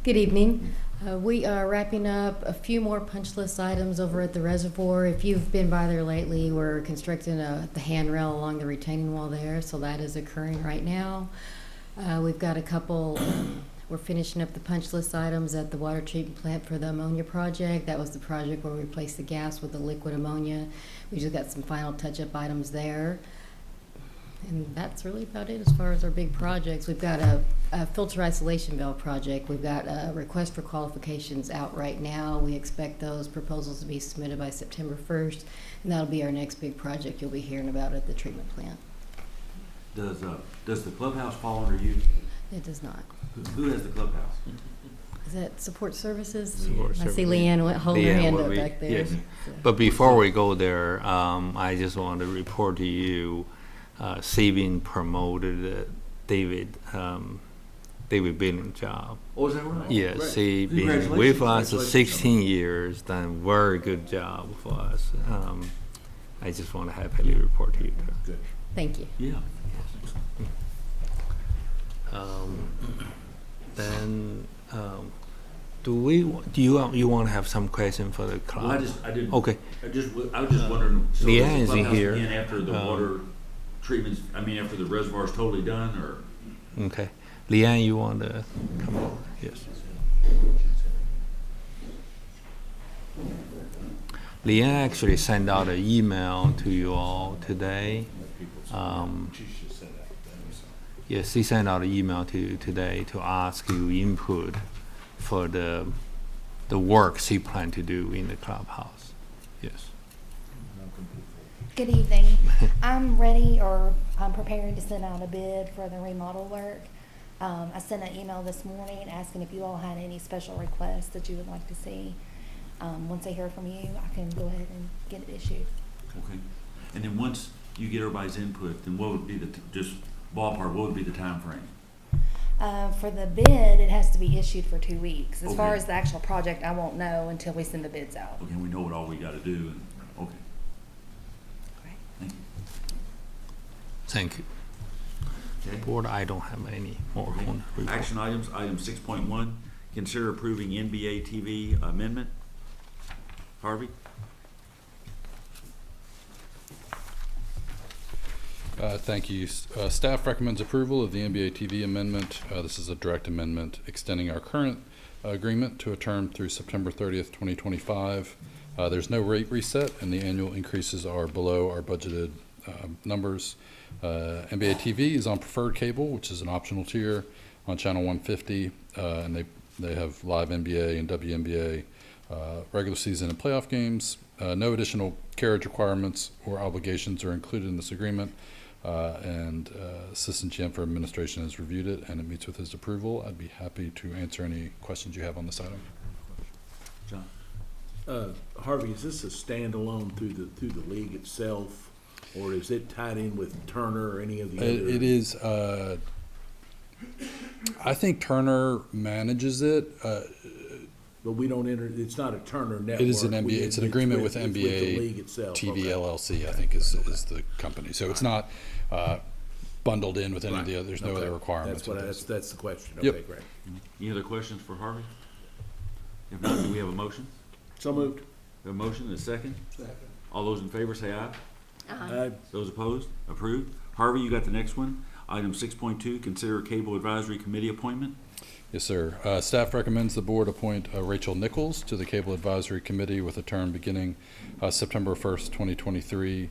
Good evening. We are wrapping up a few more punch list items over at the reservoir. If you've been by there lately, we're constructing the handrail along the retaining wall there, so that is occurring right now. We've got a couple, we're finishing up the punch list items at the water treatment plant for the ammonia project. That was the project where we replaced the gas with the liquid ammonia. We just got some final touch-up items there. And that's really about it as far as our big projects. We've got a filter isolation valve project. We've got a request for qualifications out right now. We expect those proposals to be submitted by September 1st, and that'll be our next big project you'll be hearing about at the treatment plant. Does the clubhouse fall under you? It does not. Who has the clubhouse? Is that support services? Support I see services. Leanne holding her hand up back there. Yes. So. But before we go there, I just want to report to you, Sabin promoted David Billing's job. Oh, is that right? Yes, Great. he been Congratulations. with us for Congratulations. 16 years, done very good job for us. I just want to happily report to you. Good. Thank you. Yeah. Then, do you want to have some question for the class? Well, I didn't. Okay. I was just wondering. So Leanne does is the in clubhouse here. begin after the water treatments. After the reservoir's totally done, or Okay. Leanne, you want to come over? Yes. Leanne actually sent out an email to you all today. Yes, she sent out an email to you today to ask you input for the work she planned to do in the clubhouse. Yes. Good evening. I'm ready, or I'm preparing to send out a bid for the remodel work. I sent an email this morning asking if you all had any special requests that you would like to see. Once I hear from you, I can go ahead and get it issued. okay. And then once you get everybody's input, then what would be just ballpark? What would be the time frame? For the bid, it has to be issued for 2 weeks. As far Okay. as the actual project, I won't know until we send the bids out. Okay, we know what all we got to do. And, okay. Right. Thank you. Thank you. Okay. Board, I don't have any more Okay. on the report. Action items. Item 6.1. Consider approving NBA TV amendment. Harvey. Thank you. Staff recommends approval of the NBA TV amendment. This is a direct amendment extending our current agreement to a term through September 30th, 2025. There's no rate reset, and the annual increases are below our budgeted numbers. NBA TV is on preferred cable, which is an optional tier on channel 150, and they have live NBA and WNBA regular season and playoff games. No additional carriage requirements or obligations are included in this agreement. And Assistant GM for Administration has reviewed it, and it meets with his approval. I'd be happy to answer any questions you have on this item. John. Harvey, is this a standalone through the league itself, or is it tied in with Turner or any of the other? It is. I think Turner manages it. But we don't enter. It's not a Turner network. It is an NBA. It's an agreement with it's NBA the league itself. TV Okay. LLC. I think is the company. So it's not bundled in with any of the other. There's no Okay. other requirements. That's the question. Yep. Okay, great. Any other questions for Harvey? If not, do we have a motion? So moved. We have a motion and a second? Second. All those in favor say aye. Aye. Those opposed? Approved. Harvey, you got the next one. Item 6.2, consider Cable Advisory Committee appointment. Yes, sir. Staff recommends the board appoint Rachel Nichols to the Cable Advisory Committee with a term beginning September 1st, 2023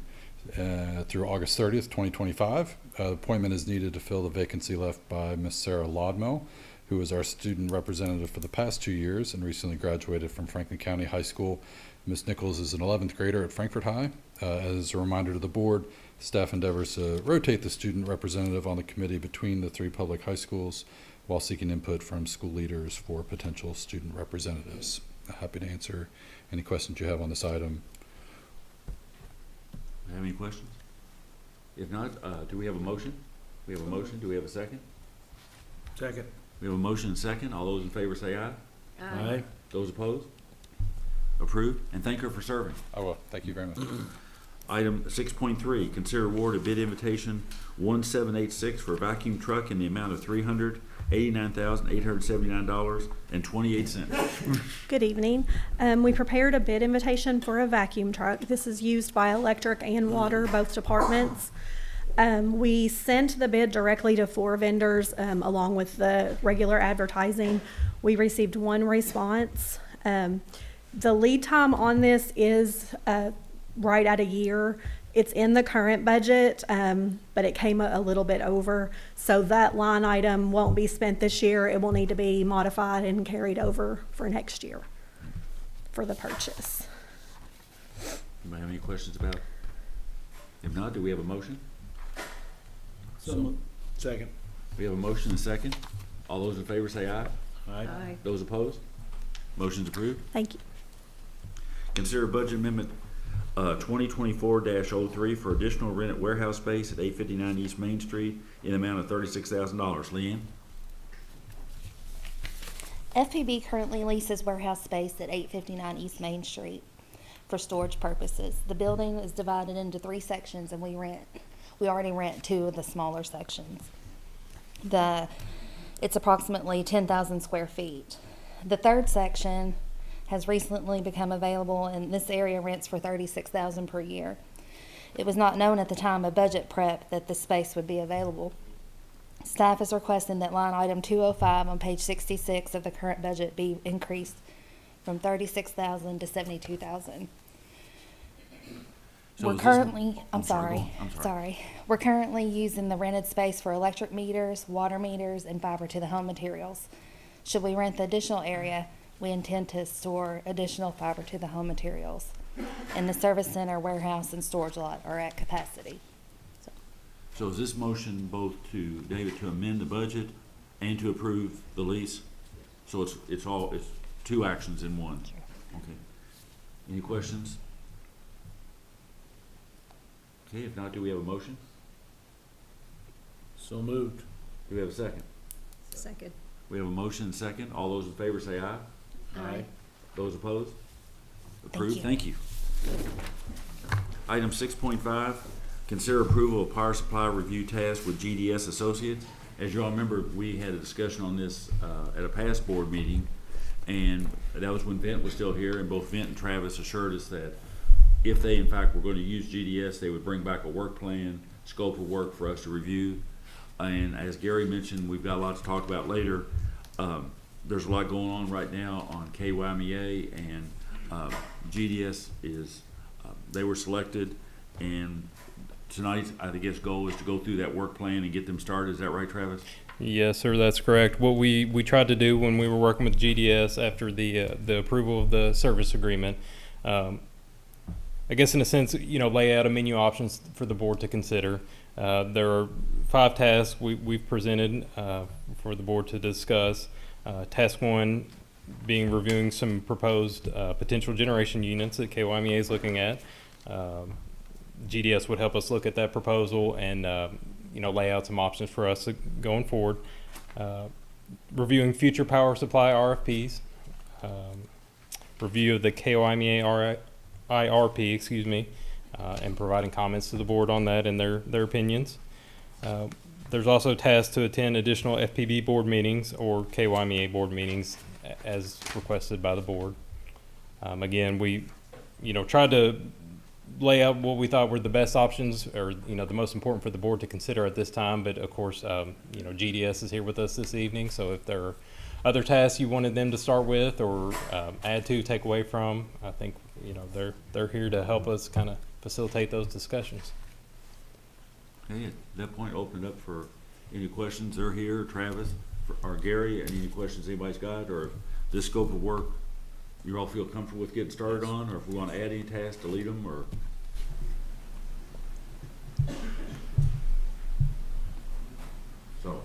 through August 30th, 2025. Appointment is needed to fill the vacancy left by Ms. Sarah Lodmo, who is our student representative for the past 2 years and recently graduated from Franklin County High School. Ms. Nichols is an 11th grader at Frankfort High. As a reminder to the board, staff endeavors to rotate the student representative on the committee between the 3 public high schools while seeking input from school leaders for potential student representatives. Happy to answer any questions you have on this item. Have any questions? If not, do we have a motion? We have a motion. Do we have a second? Second. We have a motion and second. All those in favor say aye. Aye. Those opposed? Approved. And thank her for serving. I will. Thank you very much. Item 6.3, consider award of bid invitation 1786 for a vacuum truck in the amount of $389,879.28. Good evening. We prepared a bid invitation for a vacuum truck. This is used by electric and water, both departments. We sent the bid directly to 4 vendors along with the regular advertising. We received 1 response. The lead time on this is right at a year. It's in the current budget, but it came a little bit over. So that line item won't be spent this year. It will need to be modified and carried over for next year for the purchase. Anybody have any questions about it? If not, do we have a motion? So second. We have a motion and second. All those in favor say aye. Aye. Those opposed? Motion's approved. Thank you. Consider budget amendment 2024-03 for additional rented warehouse space at 859 East Main Street in the amount of $36,000. Leanne? FPB currently leases warehouse space at 859 East Main Street for storage purposes. The building is divided into 3 sections, and we already rent 2 of the smaller sections. It's approximately 10,000 square feet. The 3rd section has recently become available, and this area rents for $36,000 per year. It was not known at the time of budget prep that this space would be available. Staff is requesting that line item 205 on page 66 of the current budget be increased from $36,000 to $72,000. We're currently, We're currently using the rented space for electric meters, water meters, and fiber to the home materials. Should we rent the additional area, we intend to store additional fiber to the home materials. And the service center, warehouse, and storage lot are at capacity. So is this motion both to, David, to amend the budget and to approve the lease? So it's 2 actions in one? Sure. Okay. Any questions? Okay, if not, do we have a motion? So moved. Do we have a second? Second. We have a motion and second. All those in favor say aye. Aye. Those opposed? Approved. you. Thank you. Item 6.5, consider approval of power supply review task with GDS Associates. As you all remember, we had a discussion on this at a past board meeting, and that was when Vint was still here, and both Vint and Travis assured us that if they in fact were going to use GDS, they would bring back a work plan, scope of work for us to review. And as Gary mentioned, we've got a lot to talk about later. There's a lot going on right now on KYMEA, and GDS is, they were selected, and tonight, I guess, goal is to go through that work plan and get them started. Is that right, Travis? Yes, sir, that's correct. What we tried to do when we were working with GDS after the approval of the service agreement, I guess in a sense, lay out a menu options for the board to consider. There are 5 tasks we've presented for the board to discuss. Task 1 being reviewing some proposed potential generation units that KYMEA is looking at. GDS would help us look at that proposal and lay out some options for us going forward. Reviewing future power supply RFPs. Review of the KYMEA IRP, and providing comments to the board on that and their opinions. There's also tasks to attend additional FPB board meetings or KYMEA board meetings as requested by the board. Again, we tried to lay out what we thought were the best options, or the most important for the board to consider at this time. But of course, GDS is here with us this evening, so if there are other tasks you wanted them to start with or add to, take away from, I think they're here to help us kind of facilitate those discussions. Okay, at that point, open it up for any questions. They're here, Travis or Gary, any questions anybody's got, or this scope of work you all feel comfortable with getting started on, or if we want to add any tasks, delete them, or. So,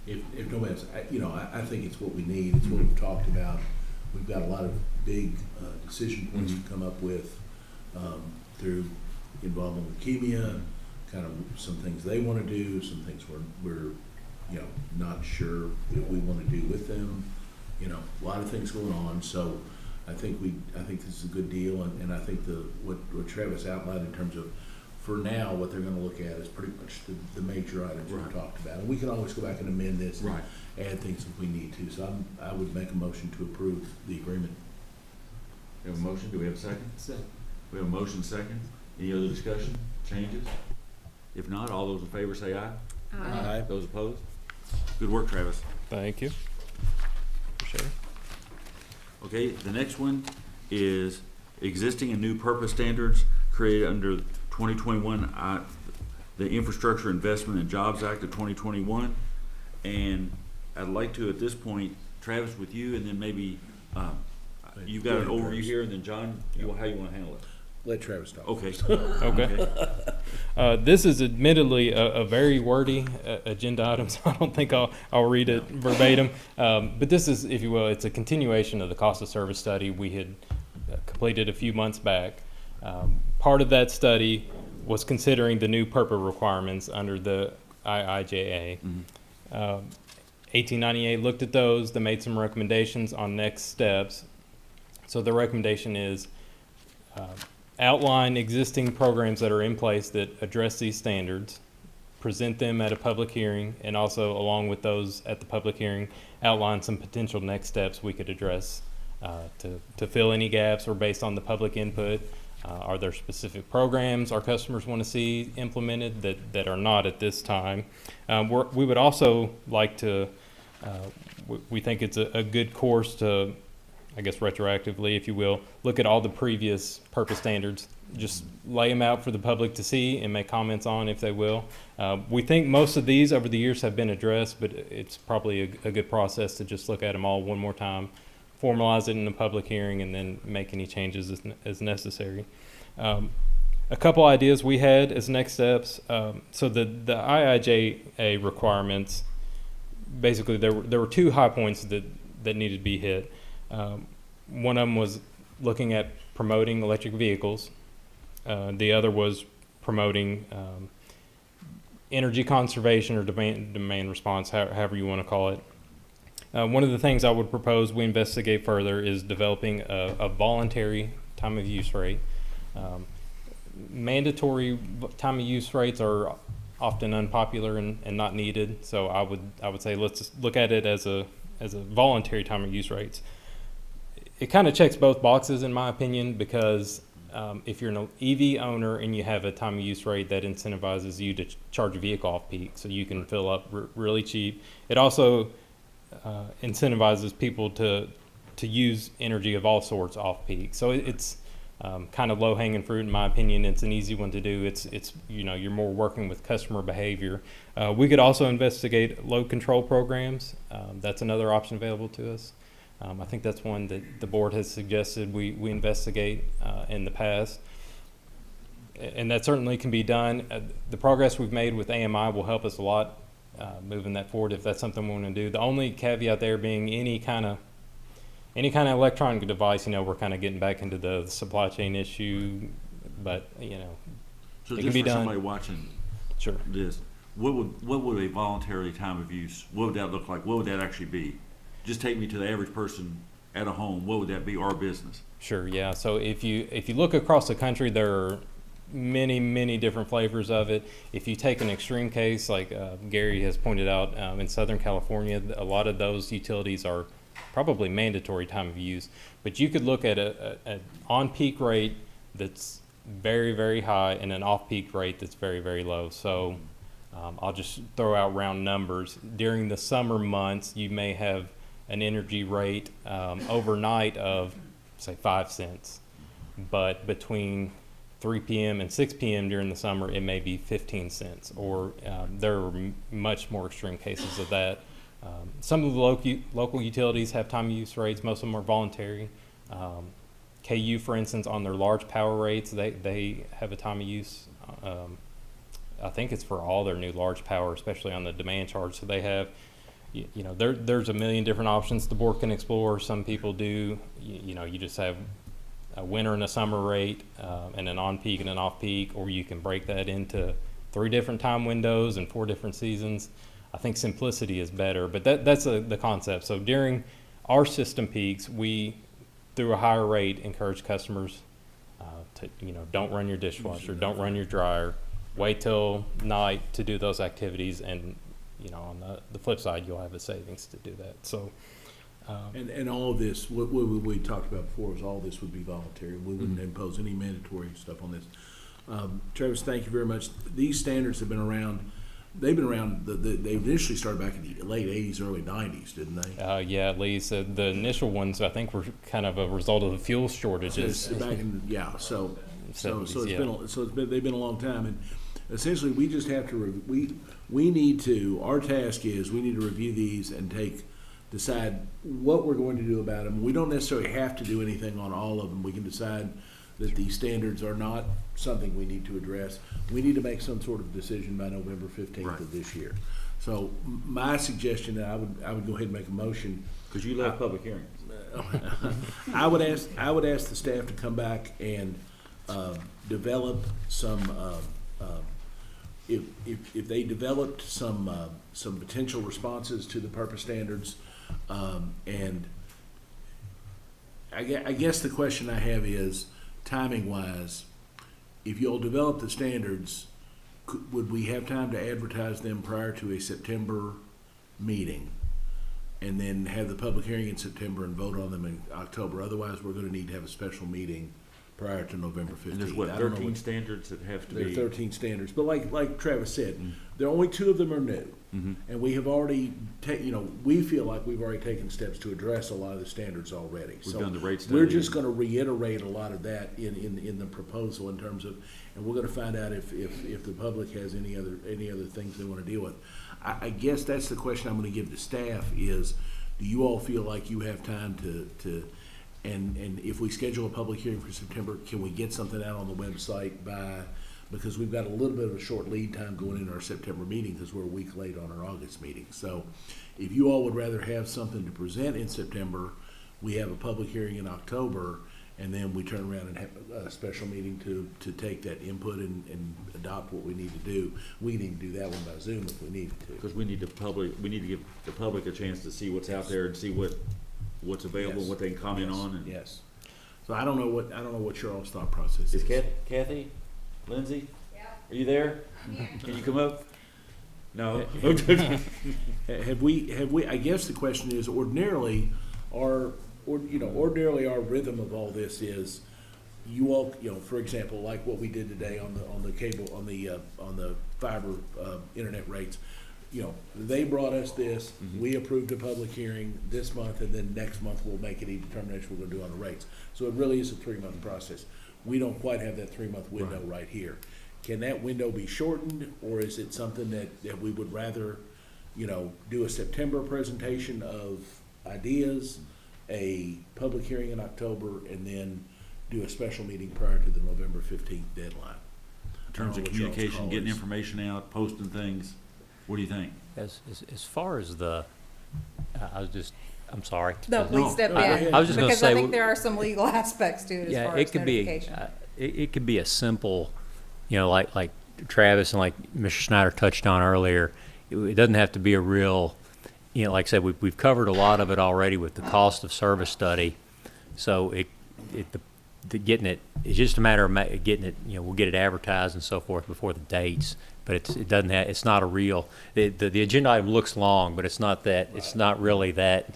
if nobody's, I think it's what we need, it's what we've talked about. We've got a lot of big decision points to come up with through involving leukemia, kind of some things they want to do, some things we're not sure that we want to do with them. A lot of things going on. So I think this is a good deal, and I think what Travis outlined in terms of, for now, what they're going to look at is pretty much the major items we've talked about. And we can always go back and amend this and add things if we need to. So I would make a motion to approve the agreement. We have a motion. Do we have a second? Second. We have a motion second. Any other discussion, changes? If not, all those in favor say aye. Aye. Those opposed? Good work, Travis. Thank you. Appreciate it. Okay, the next one is existing and new purpose standards created under 2021, the Infrastructure Investment and Jobs Act of 2021. And I'd like to, at this point, Travis, with you, and then maybe you've got an overview here, and then John, how you want to handle it? Let Travis talk. Okay. Okay. This is admittedly a very wordy agenda item, so I don't think I'll read it verbatim. But this is, if you will, it's a continuation of the cost of service study we had completed a few months back. Part of that study was considering the new PURPA requirements under the IIJA. 1898 looked at those. They made some recommendations on next steps. So the recommendation is outline existing programs that are in place that address these standards, present them at a public hearing, and also, along with those at the public hearing, outline some potential next steps we could address to fill any gaps, or based on the public input. Are there specific programs our customers want to see implemented that are not at this time? We would also like to, we think it's a good course to, I guess retroactively, if you will, look at all the previous purpose standards, just lay them out for the public to see and make comments on if they will. We think most of these over the years have been addressed, but it's probably a good process to just look at them all one more time, formalize it in a public hearing, and then make any changes as necessary. A couple ideas we had as next steps. So the IIJA requirements, basically there were two high points that needed to be hit. One of them was looking at promoting electric vehicles. The other was promoting energy conservation or demand response, however you want to call it. One of the things I would propose we investigate further is developing a voluntary time of use rate. Mandatory time of use rates are often unpopular and not needed, so I would say let's just look at it as a voluntary time of use rates. It kind of checks both boxes in my opinion, because if you're an EV owner and you have a time of use rate that incentivizes you to charge a vehicle off peak so you can fill up really cheap. It also incentivizes people to use energy of all sorts off peak. So it's kind of low hanging fruit in my opinion. It's an easy one to do. It's you're more working with customer behavior. We could also investigate load control programs. That's another option available to us. I think that's one that the board has suggested we investigate in the past. And that certainly can be done. The progress we've made with AMI will help us a lot moving that forward if that's something we want to do. The only caveat there being any kind of electronic device, we're kind of getting back into the supply chain issue, but so it just can be for done. Somebody watching this, what would a voluntary time of use, what would that look like? What would that actually be? Just take me to the average person at a home. What would that be, our business? Sure, yeah. So if you look across the country, there are many different flavors of it. If you take an extreme case, like Gary has pointed out, in Southern California, a lot of those utilities are probably mandatory time of use. But you could look at an on-peak rate that's very, very high and an off-peak rate that's very, very low. So I'll just throw out round numbers. During the summer months, you may have an energy rate overnight of, say, 5 cents. But between 3 p.m. and 6 p.m. during the summer, it may be 15 cents. Or there are much more extreme cases of that. Some of the local utilities have time of use rates. Most of them are voluntary. KU, for instance, on their large power rates, they have a time of use. I think it's for all their new large power, especially on the demand charge. So they have, you know, there's a million different options the board can explore. Some people do, you know, you just have a winter and a summer rate, and an on-peak and an off-peak, or you can break that into 3 different time windows and 4 different seasons. I think simplicity is better, but that's the concept. So during our system peaks, we, through a higher rate, encourage customers to, you know, don't run your dishwasher, don't run your dryer, wait till night to do those activities, and, you know, on the flip side, you'll have a savings to do that. So. And all of this, what we talked about before, is all this would be voluntary. We wouldn't impose any mandatory stuff on this. Travis, thank you very much. These standards have been around. They've been around. They initially started back in the late '80s, early '90s, didn't they? Yeah, at least the initial ones, I think, were kind of a result of the fuel shortages. Back in, yeah. So 70s, yeah. They've been a long time, and essentially we just have to we need to. Our task is we need to review these and decide what we're going to do about them. We don't necessarily have to do anything on all of them. We can decide that these standards are not something we need to address. We need to make some sort of decision by November 15th of this year. So my suggestion, I would go ahead and make a motion. Because you love public hearings. I would ask the staff to come back and develop some. If they developed some potential responses to the purpose standards. And I guess the question I have is, timing-wise, if you'll develop the standards, would we have time to advertise them prior to a September meeting, and then have the public hearing in September and vote on them in October? Otherwise, we're going to need to have a special meeting prior to November 15th. And there's what, 13 standards that have to be? There are 13 standards, but like Travis said, there are only 2 of them are new. And we have already, we feel like we've already taken steps to address a lot of the standards already. We've done the rate study. We're just going to reiterate a lot of that in the proposal in terms of, and we're going to find out if the public has any other things they want to deal with. I guess that's the question I'm going to give to staff is, do you all feel like you have time to and if we schedule a public hearing for September, can we get something out on the website because we've got a little bit of a short lead time going into our September meeting because we're a week late on our August meeting. So if you all would rather have something to present in September, we have a public hearing in October, and then we turn around and have a special meeting to take that input and adopt what we need to do. We need to do that one by Zoom if we needed to. Because we need to give the public a chance to see what's out there and see what's available, what they can comment on. And yes. So I don't know what your all's thought process is. Kathy, Lindsay, are you there? Can you come up? No. Have we? I guess the question is, ordinarily our rhythm of all this is, you all, for example, like what we did today on the cable on the fiber internet rates. They brought us this. We approved a public hearing this month, and then next month we'll make any determination we're going to do on the rates. So it really is a 3-month process. We don't quite have that 3-month window right here. Can that window be shortened, or is it something that we would rather, do a September presentation of ideas, a public hearing in October, and then do a special meeting prior to the November 15th deadline? In terms of communication, getting information out, posting things, what do you think? As far as I'm sorry. No, please step in. I was just going to say, because I think there are some legal aspects to it as far as notification. It could be a simple, like Travis and like Mr. Snyder touched on earlier. It doesn't have to be a real, like I said, we've covered a lot of it already with the cost of service study. So getting it, it's just a matter of getting it. We'll get it advertised and so forth before the dates. But it's not a real. The agenda item looks long, but it's not that. It's not really that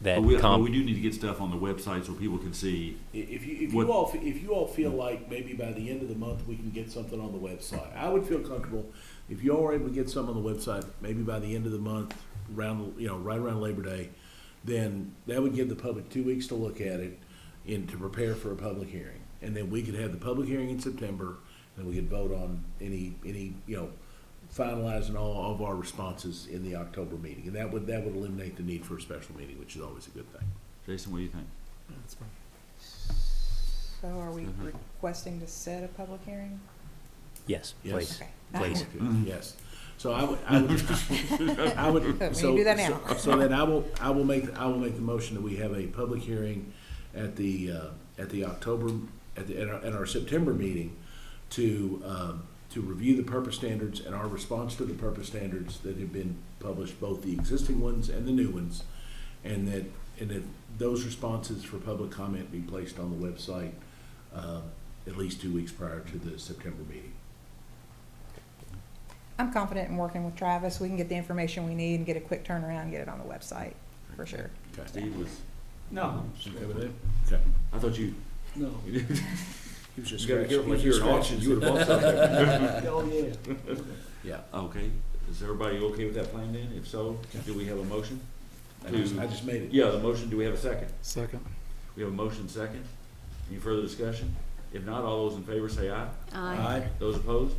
that But we do need to get stuff on the website so people can see. If you What- if you all feel like maybe by the end of the month we can get something on the website, I would feel comfortable if you all are able to get something on the website maybe by the end of the month, right around Labor Day, then that would give the public 2 weeks to look at it and to prepare for a public hearing, and then we could have the public hearing in September, and we could vote on any finalizing all of our responses in the October meeting, and that would eliminate the need for a special meeting, which is always a good thing. Jason, what do you think? That's fine. So are we Mhm. requesting to set a public hearing? Yes, Yes. please, Okay. please. Yes. So I would, We so, can do that now. so then I will make the motion that we have a public hearing at the October, at our September meeting to review the purpose standards and our response to the purpose standards that have been published, both the existing ones and the new ones, and that those responses for public comment be placed on the website at least 2 weeks prior to the September meeting. I'm confident in working with Travis. We can get the information we need and get a quick turnaround and get it on the website, for sure. Okay. Steve was. No. Okay with that? Okay. I thought you. No. He was just You gotta be careful scratching. if you're an auction, you would have bought something. Oh, yeah. Yeah. Okay, is everybody okay with that plan then? If so, do we have a motion? I just made it. Yeah, the motion, do we have a second? Second. We have a motion second. Any further discussion? If not, all those in favor say aye. Aye. Those opposed?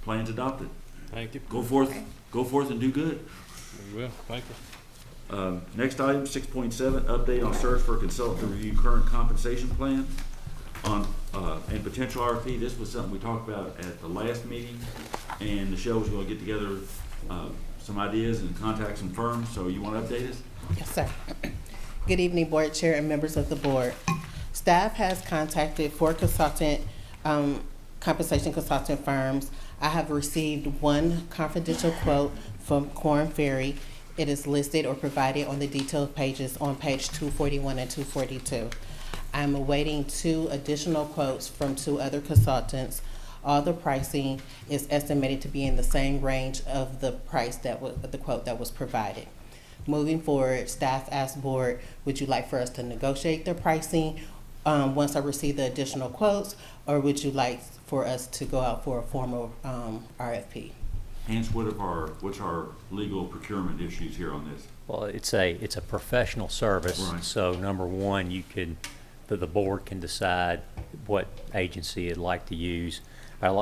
Plan's adopted. Thank you. Go forth and do good. We will. Thank you. Next item, 6.7, update on search for a consultant to review current compensation plan and potential RFP. This was something we talked about at the last meeting, and Michelle was going to get together some ideas and contact some firms. So you want to update us? Yes, sir. Good evening, Board Chair and members of the board. Staff has contacted 4 compensation consultant firms. I have received 1 confidential quote from Korn Ferry. It is listed or provided on the detailed pages on page 241 and 242. I'm awaiting 2 additional quotes from 2 other consultants. All the pricing is estimated to be in the same range of the price that was the quote that was provided. Moving forward, staff asked board, would you like for us to negotiate the pricing once I receive the additional quotes, or would you like for us to go out for a formal RFP? Hence, what's our legal procurement issues here on this? Well, it's a professional service. Right. So number one, the board can decide what agency it'd like to use.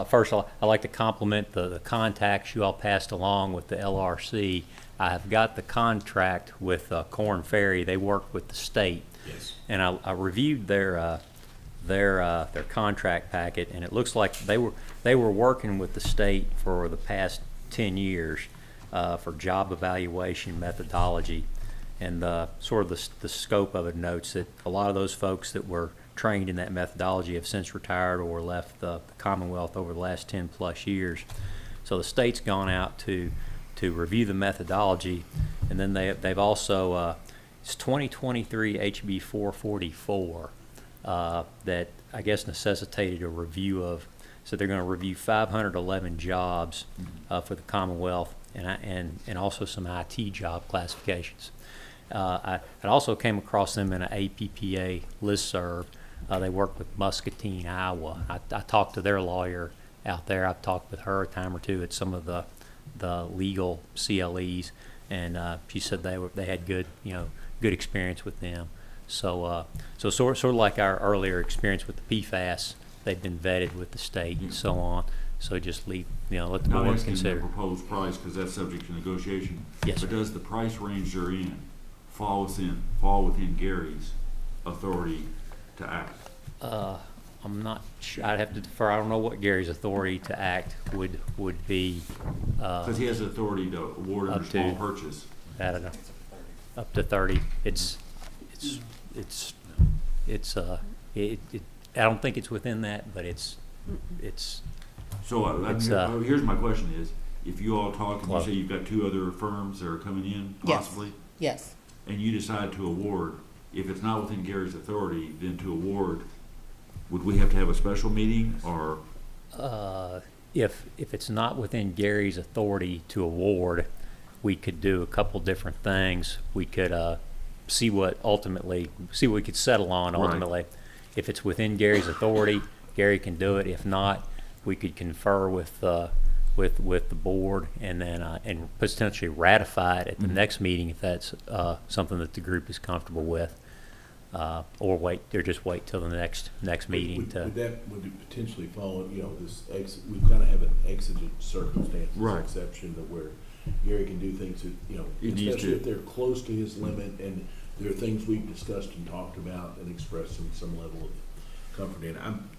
First, I like to compliment the contacts you all passed along with the LRC. I have got the contract with Korn Ferry. They work with the state. Yes. And I reviewed their contract packet, and it looks like they were working with the state for the past 10 years for job evaluation methodology. And sort of the scope of it notes that a lot of those folks that were trained in that methodology have since retired or left the Commonwealth over the last 10 plus years. So the state's gone out to review the methodology, and then they've also it's 2023 HB 444 that I guess necessitated a review of. So they're going to review 511 jobs for the Commonwealth and also some IT job classifications. I also came across them in an APPA listserv. They work with Muscatine, Iowa. I talked to their lawyer out there. I've talked with her a time or two at some of the legal CLEs, and she said they had good experience with them. So sort of like our earlier experience with the PFAS, they've been vetted with the state and so on. So just let the Not board asking consider. the proposed price because that's subject to negotiation. Yes, But sir. does the price range they're in fall within Gary's authority to act? I'm not sure. I'd have to defer. I don't know what Gary's authority to act would be. Because he has the authority to award under up small to- purchase. I don't know. Up to 30. I don't think it's within that, but it's. So here's my question is, if you all talk and you Well- say you've got 2 other firms that are coming in possibly, Yes. and you decide to award, if it's not within Gary's authority, then to award, would we have to have a special meeting or? If it's not within Gary's authority to award, we could do a couple different things. We could see what we could settle on Right. ultimately. If it's within Gary's authority, Gary can do it. If not, we could confer with the board and then and potentially ratify it at the next meeting if that's something that the group is comfortable with, or just wait till the next meeting Would to. would it potentially fall, we kind of have an exigent circumstances Right. exception that where Gary can do things that, He needs especially to. if they're close to his limit and there are things we've discussed and talked about and expressed some level of comfort in.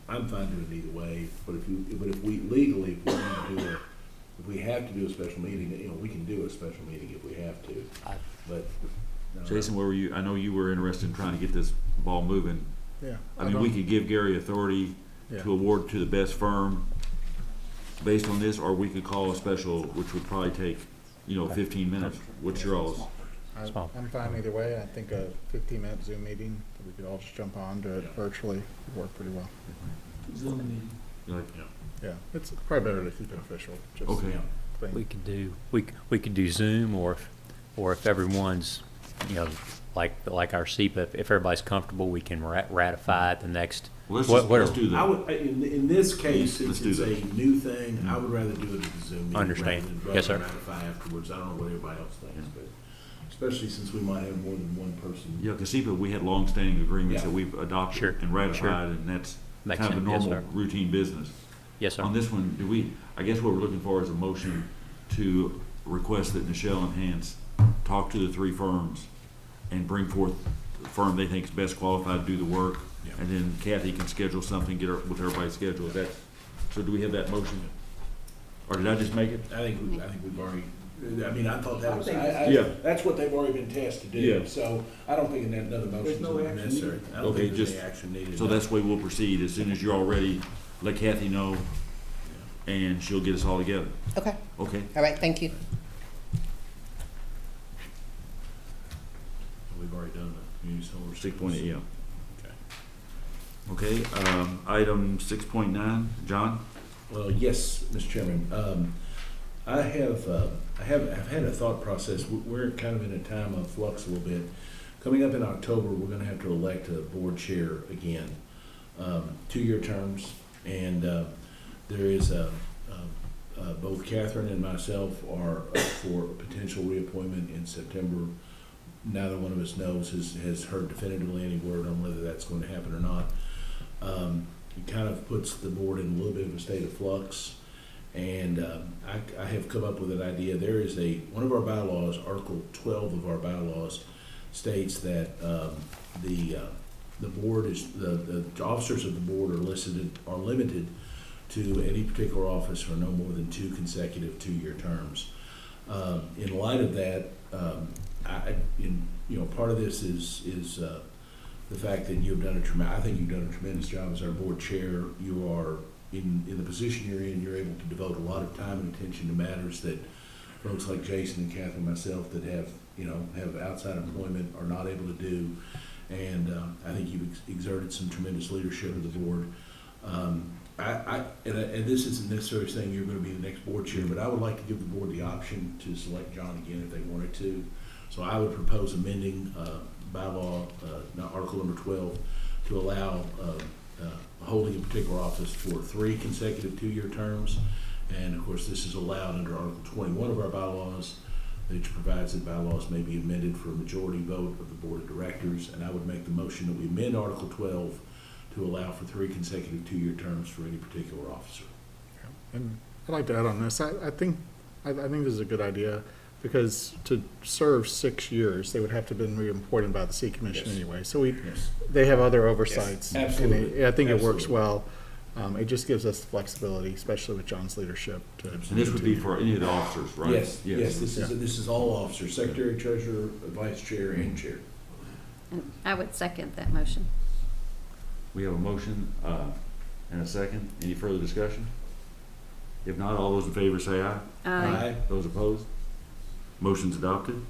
I'm fine doing it either way, but if we legally, if we have to do a special meeting, we can do a special meeting if we have to, but. no, Jason, where were you? I know you were interested in trying to get this ball moving. Yeah. I mean, we could give Gary authority Yeah. to award to the best firm based on this, or we could call a special, which would probably take, 15 minutes. What's your all's? I'm fine either way. I think a 15-minute Zoom meeting that we could all just jump on, do it virtually, would work pretty well. Zoom meeting. Yeah, it's probably better to keep it official. Just Okay. plain. We could do Zoom, or if everyone's, like our SEPA, if everybody's comfortable, we can ratify it the next. Let's do that. I would, in this case, Let's since do it's that. a new thing, I would rather do it at the Zoom meeting. Understand. rather than Yes, sir. ratify afterwards. I don't know what everybody else thinks, but especially since we might have more than one person. Yeah, because SEPA, we had long-standing agreements Yeah. that we've adopted Sure, and ratified, sure. and that's Makes kind of a sense. Yes, normal sir. routine business. Yes, sir. On this one, I guess what we're looking for is a motion to request that Nichelle and Hans talk to the three firms and bring forth the firm they think is best qualified to do the work. Yeah. And then Kathy can schedule something, get her with everybody's schedule. So do we have that motion? Or did I just make it? I think we've already, I thought that was, Yeah. that's what they've already been tasked to do. Yeah. So I don't think another motion There's is no going to action be necessary. needed. I don't Okay, think there's just, any action needed. so that's the way we'll proceed. As soon as you're all ready, let Kathy know, and she'll get us all together. Okay, Okay? all right, thank you. We've already done the community solar. 6.8, yeah. Okay. Okay, item 6.9, John? Well, yes, Mr. Chairman. I've had a thought process. We're kind of in a time of flux a little bit. Coming up in October, we're going to have to elect a board chair again, 2-year terms, and there is both Catherine and myself are up for a potential reappointment in September. Neither one of us has heard definitively any word on whether that's going to happen or not. It kind of puts the board in a little bit of a state of flux, and I have come up with an idea. There is one of our bylaws, Article 12 of our bylaws, states that the board is the officers of the board are limited to any particular office for no more than 2 consecutive 2-year terms. In light of that, part of this is the fact that I think you've done a tremendous job as our board chair. You are in the position you're in. You're able to devote a lot of time and attention to matters that folks like Jason and Kathy and myself that have outside employment are not able to do. And I think you've exerted some tremendous leadership of the board. And this isn't necessarily saying you're going to be the next board chair, but I would like to give the board the option to select John again if they wanted to. So I would propose amending bylaw, Article number 12, to allow holding a particular office for 3 consecutive 2-year terms. And of course, this is allowed under Article 21 of our bylaws, which provides that bylaws may be amended for a majority vote of the board of directors. And I would make the motion that we amend Article 12 to allow for 3 consecutive 2-year terms for any particular officer. And I'd like to add on this. I think this is a good idea, because to serve 6 years, they would have to have been reappointed by the City Commission anyway. So they have other oversights. Yes, absolutely. And I think it works Absolutely. well. It just gives us flexibility, especially with John's leadership. And this would be for any of the officers, right? Yes, this is all officers, secretary, treasurer, vice chair, and chair. And I would second that motion. We have a motion and a second. Any further discussion? If not, all those in favor say aye. Aye. Those opposed? Motion's adopted.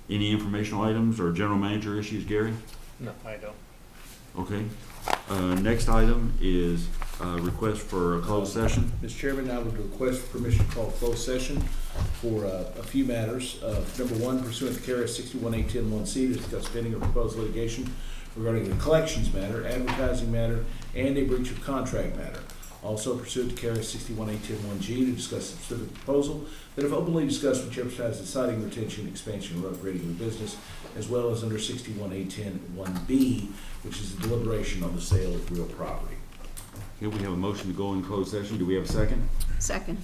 Any informational items or general manager issues, Gary? No, I don't. Okay. Next item is request for a closed session. Mr. Chairman, I would request permission to call a closed session for a few matters. Number one, pursuant to KRS 61.810(1)(c, to discuss pending or proposed litigation regarding a collections matter, advertising matter, and a breach of contract matter. Also pursuant to KRS 61.810(1)(g, to discuss a specific proposal that if openly discussed would jeopardize the siding, retention, expansion, or upgrading of the business, as well as under 61.810(1)b, which is the deliberation on the sale of real property. Okay, we have a motion to go in closed session. Do we have a second? Second.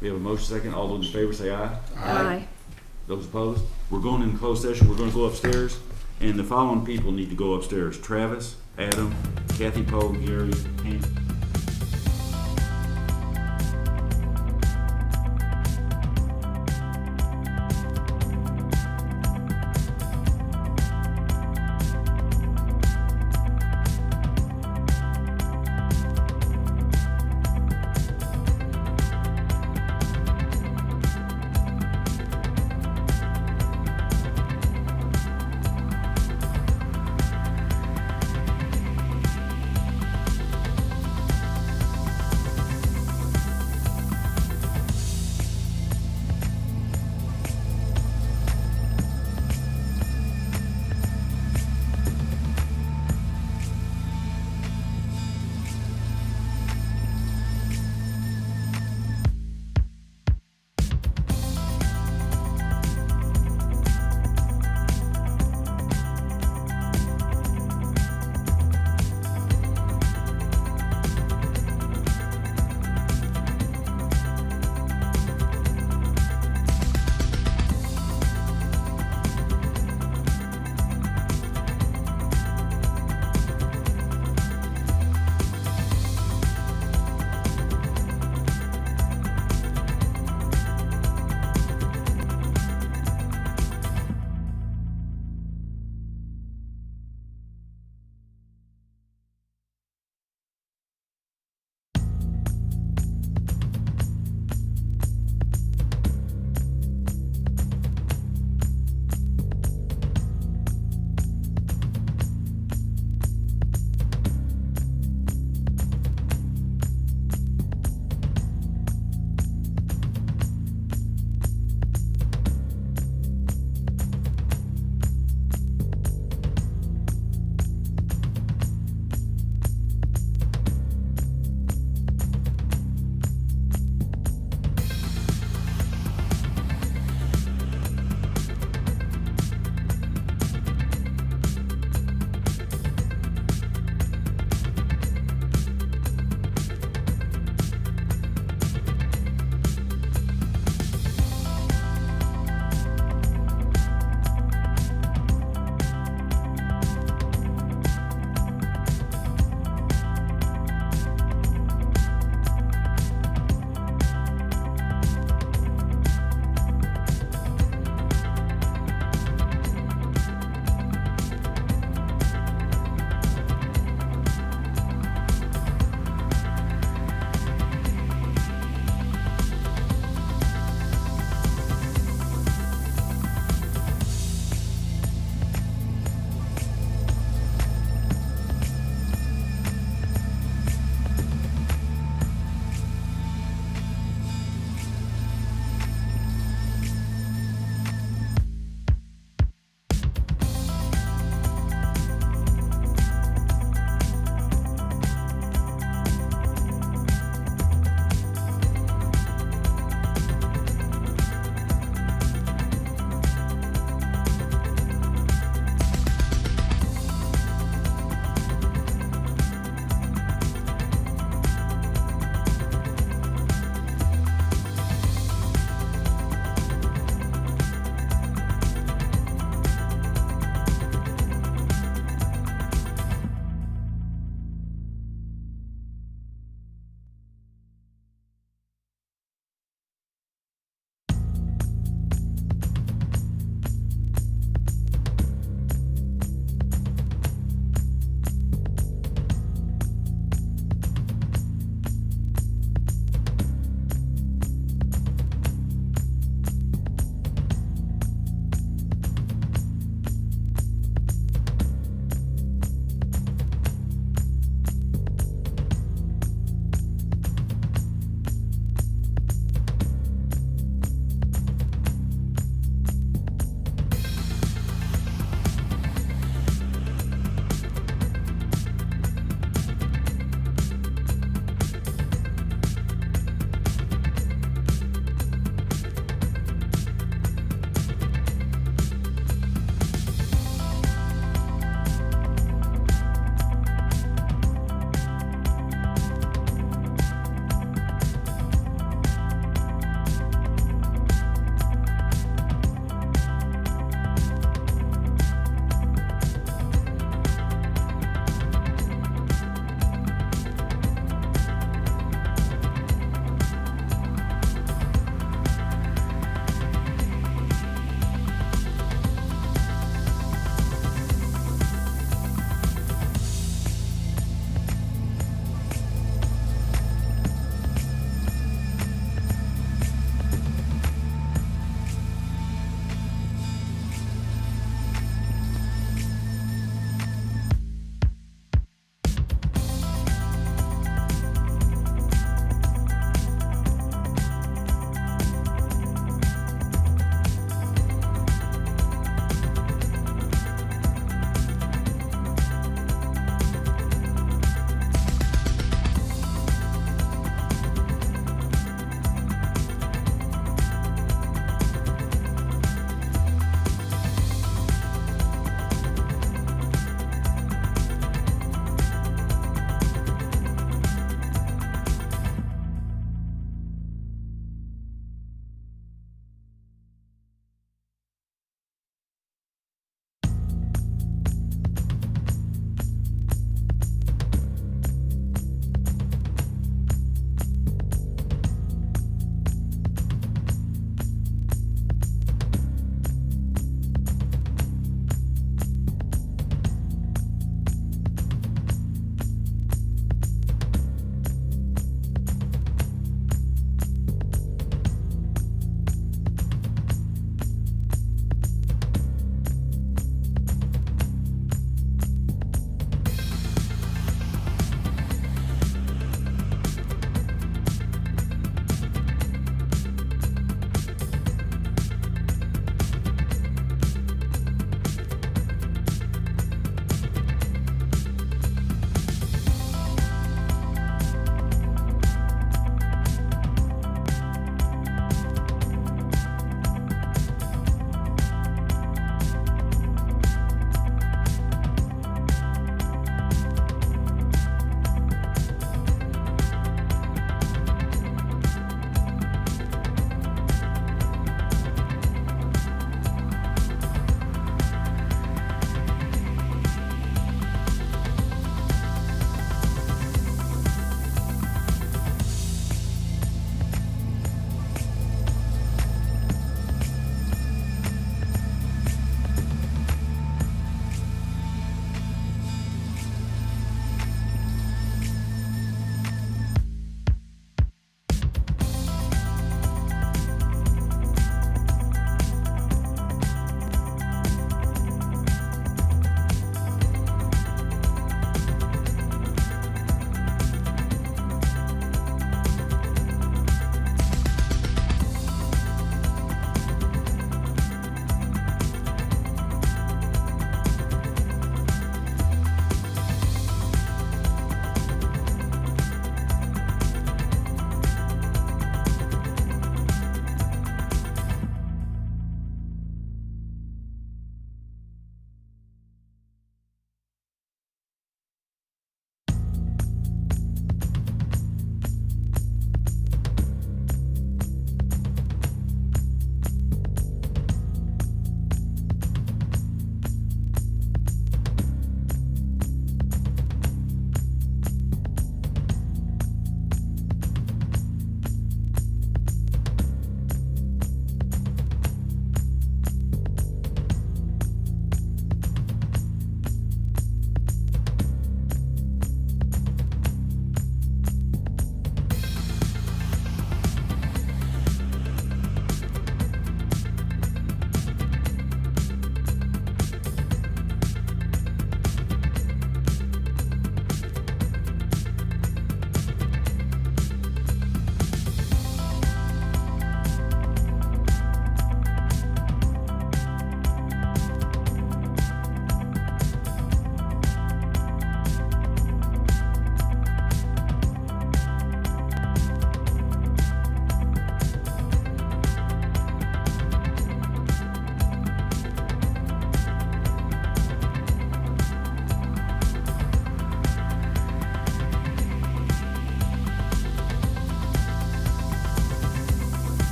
We have a motion second. All those in favor say aye. Aye. Those opposed? We're going in closed session. We're going to go upstairs, and the following people need to go upstairs: Travis, Adam, Kathy Poe, Gary, and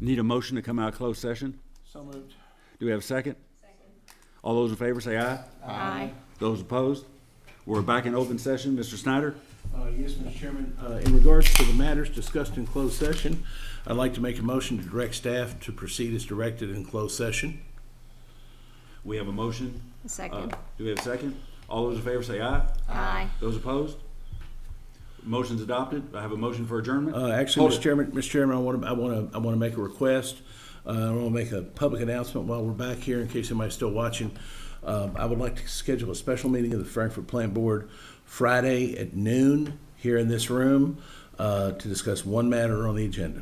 Need a motion to come out of closed session? So moved. Do we have a second? Second. All those in favor say aye. Aye. Those opposed? We're back in open session. Mr. Snyder? Yes, Mr. Chairman. In regards to the matters discussed in closed session, I'd like to make a motion to direct staff to proceed as directed in closed session. We have a motion. A second. Do we have a second? All those in favor say aye. Aye. Those opposed? Motion's adopted. I have a motion for adjournment. Actually, Hold Mr. Chairman, I want to make a request. I want to make a public announcement while we're back here in case anybody's still watching. I would like to schedule a special meeting of the Frankfurt Plant Board Friday at noon here in this room to discuss one matter on the agenda.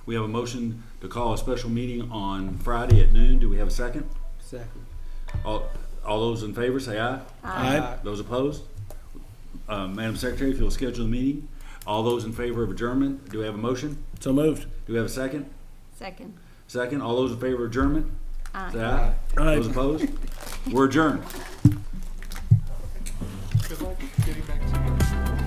We have a motion to call a special meeting on Friday at noon. Do we have a second? Second. All those in favor say aye. Aye. Those opposed? Madam Secretary, if you'll schedule the meeting. All those in favor of adjournment, do we have a motion? So moved. Do we have a second? Second. Second. All those in favor of adjournment? Aye. Say aye. Aye. Those opposed? We're adjourned. Good luck getting back to you.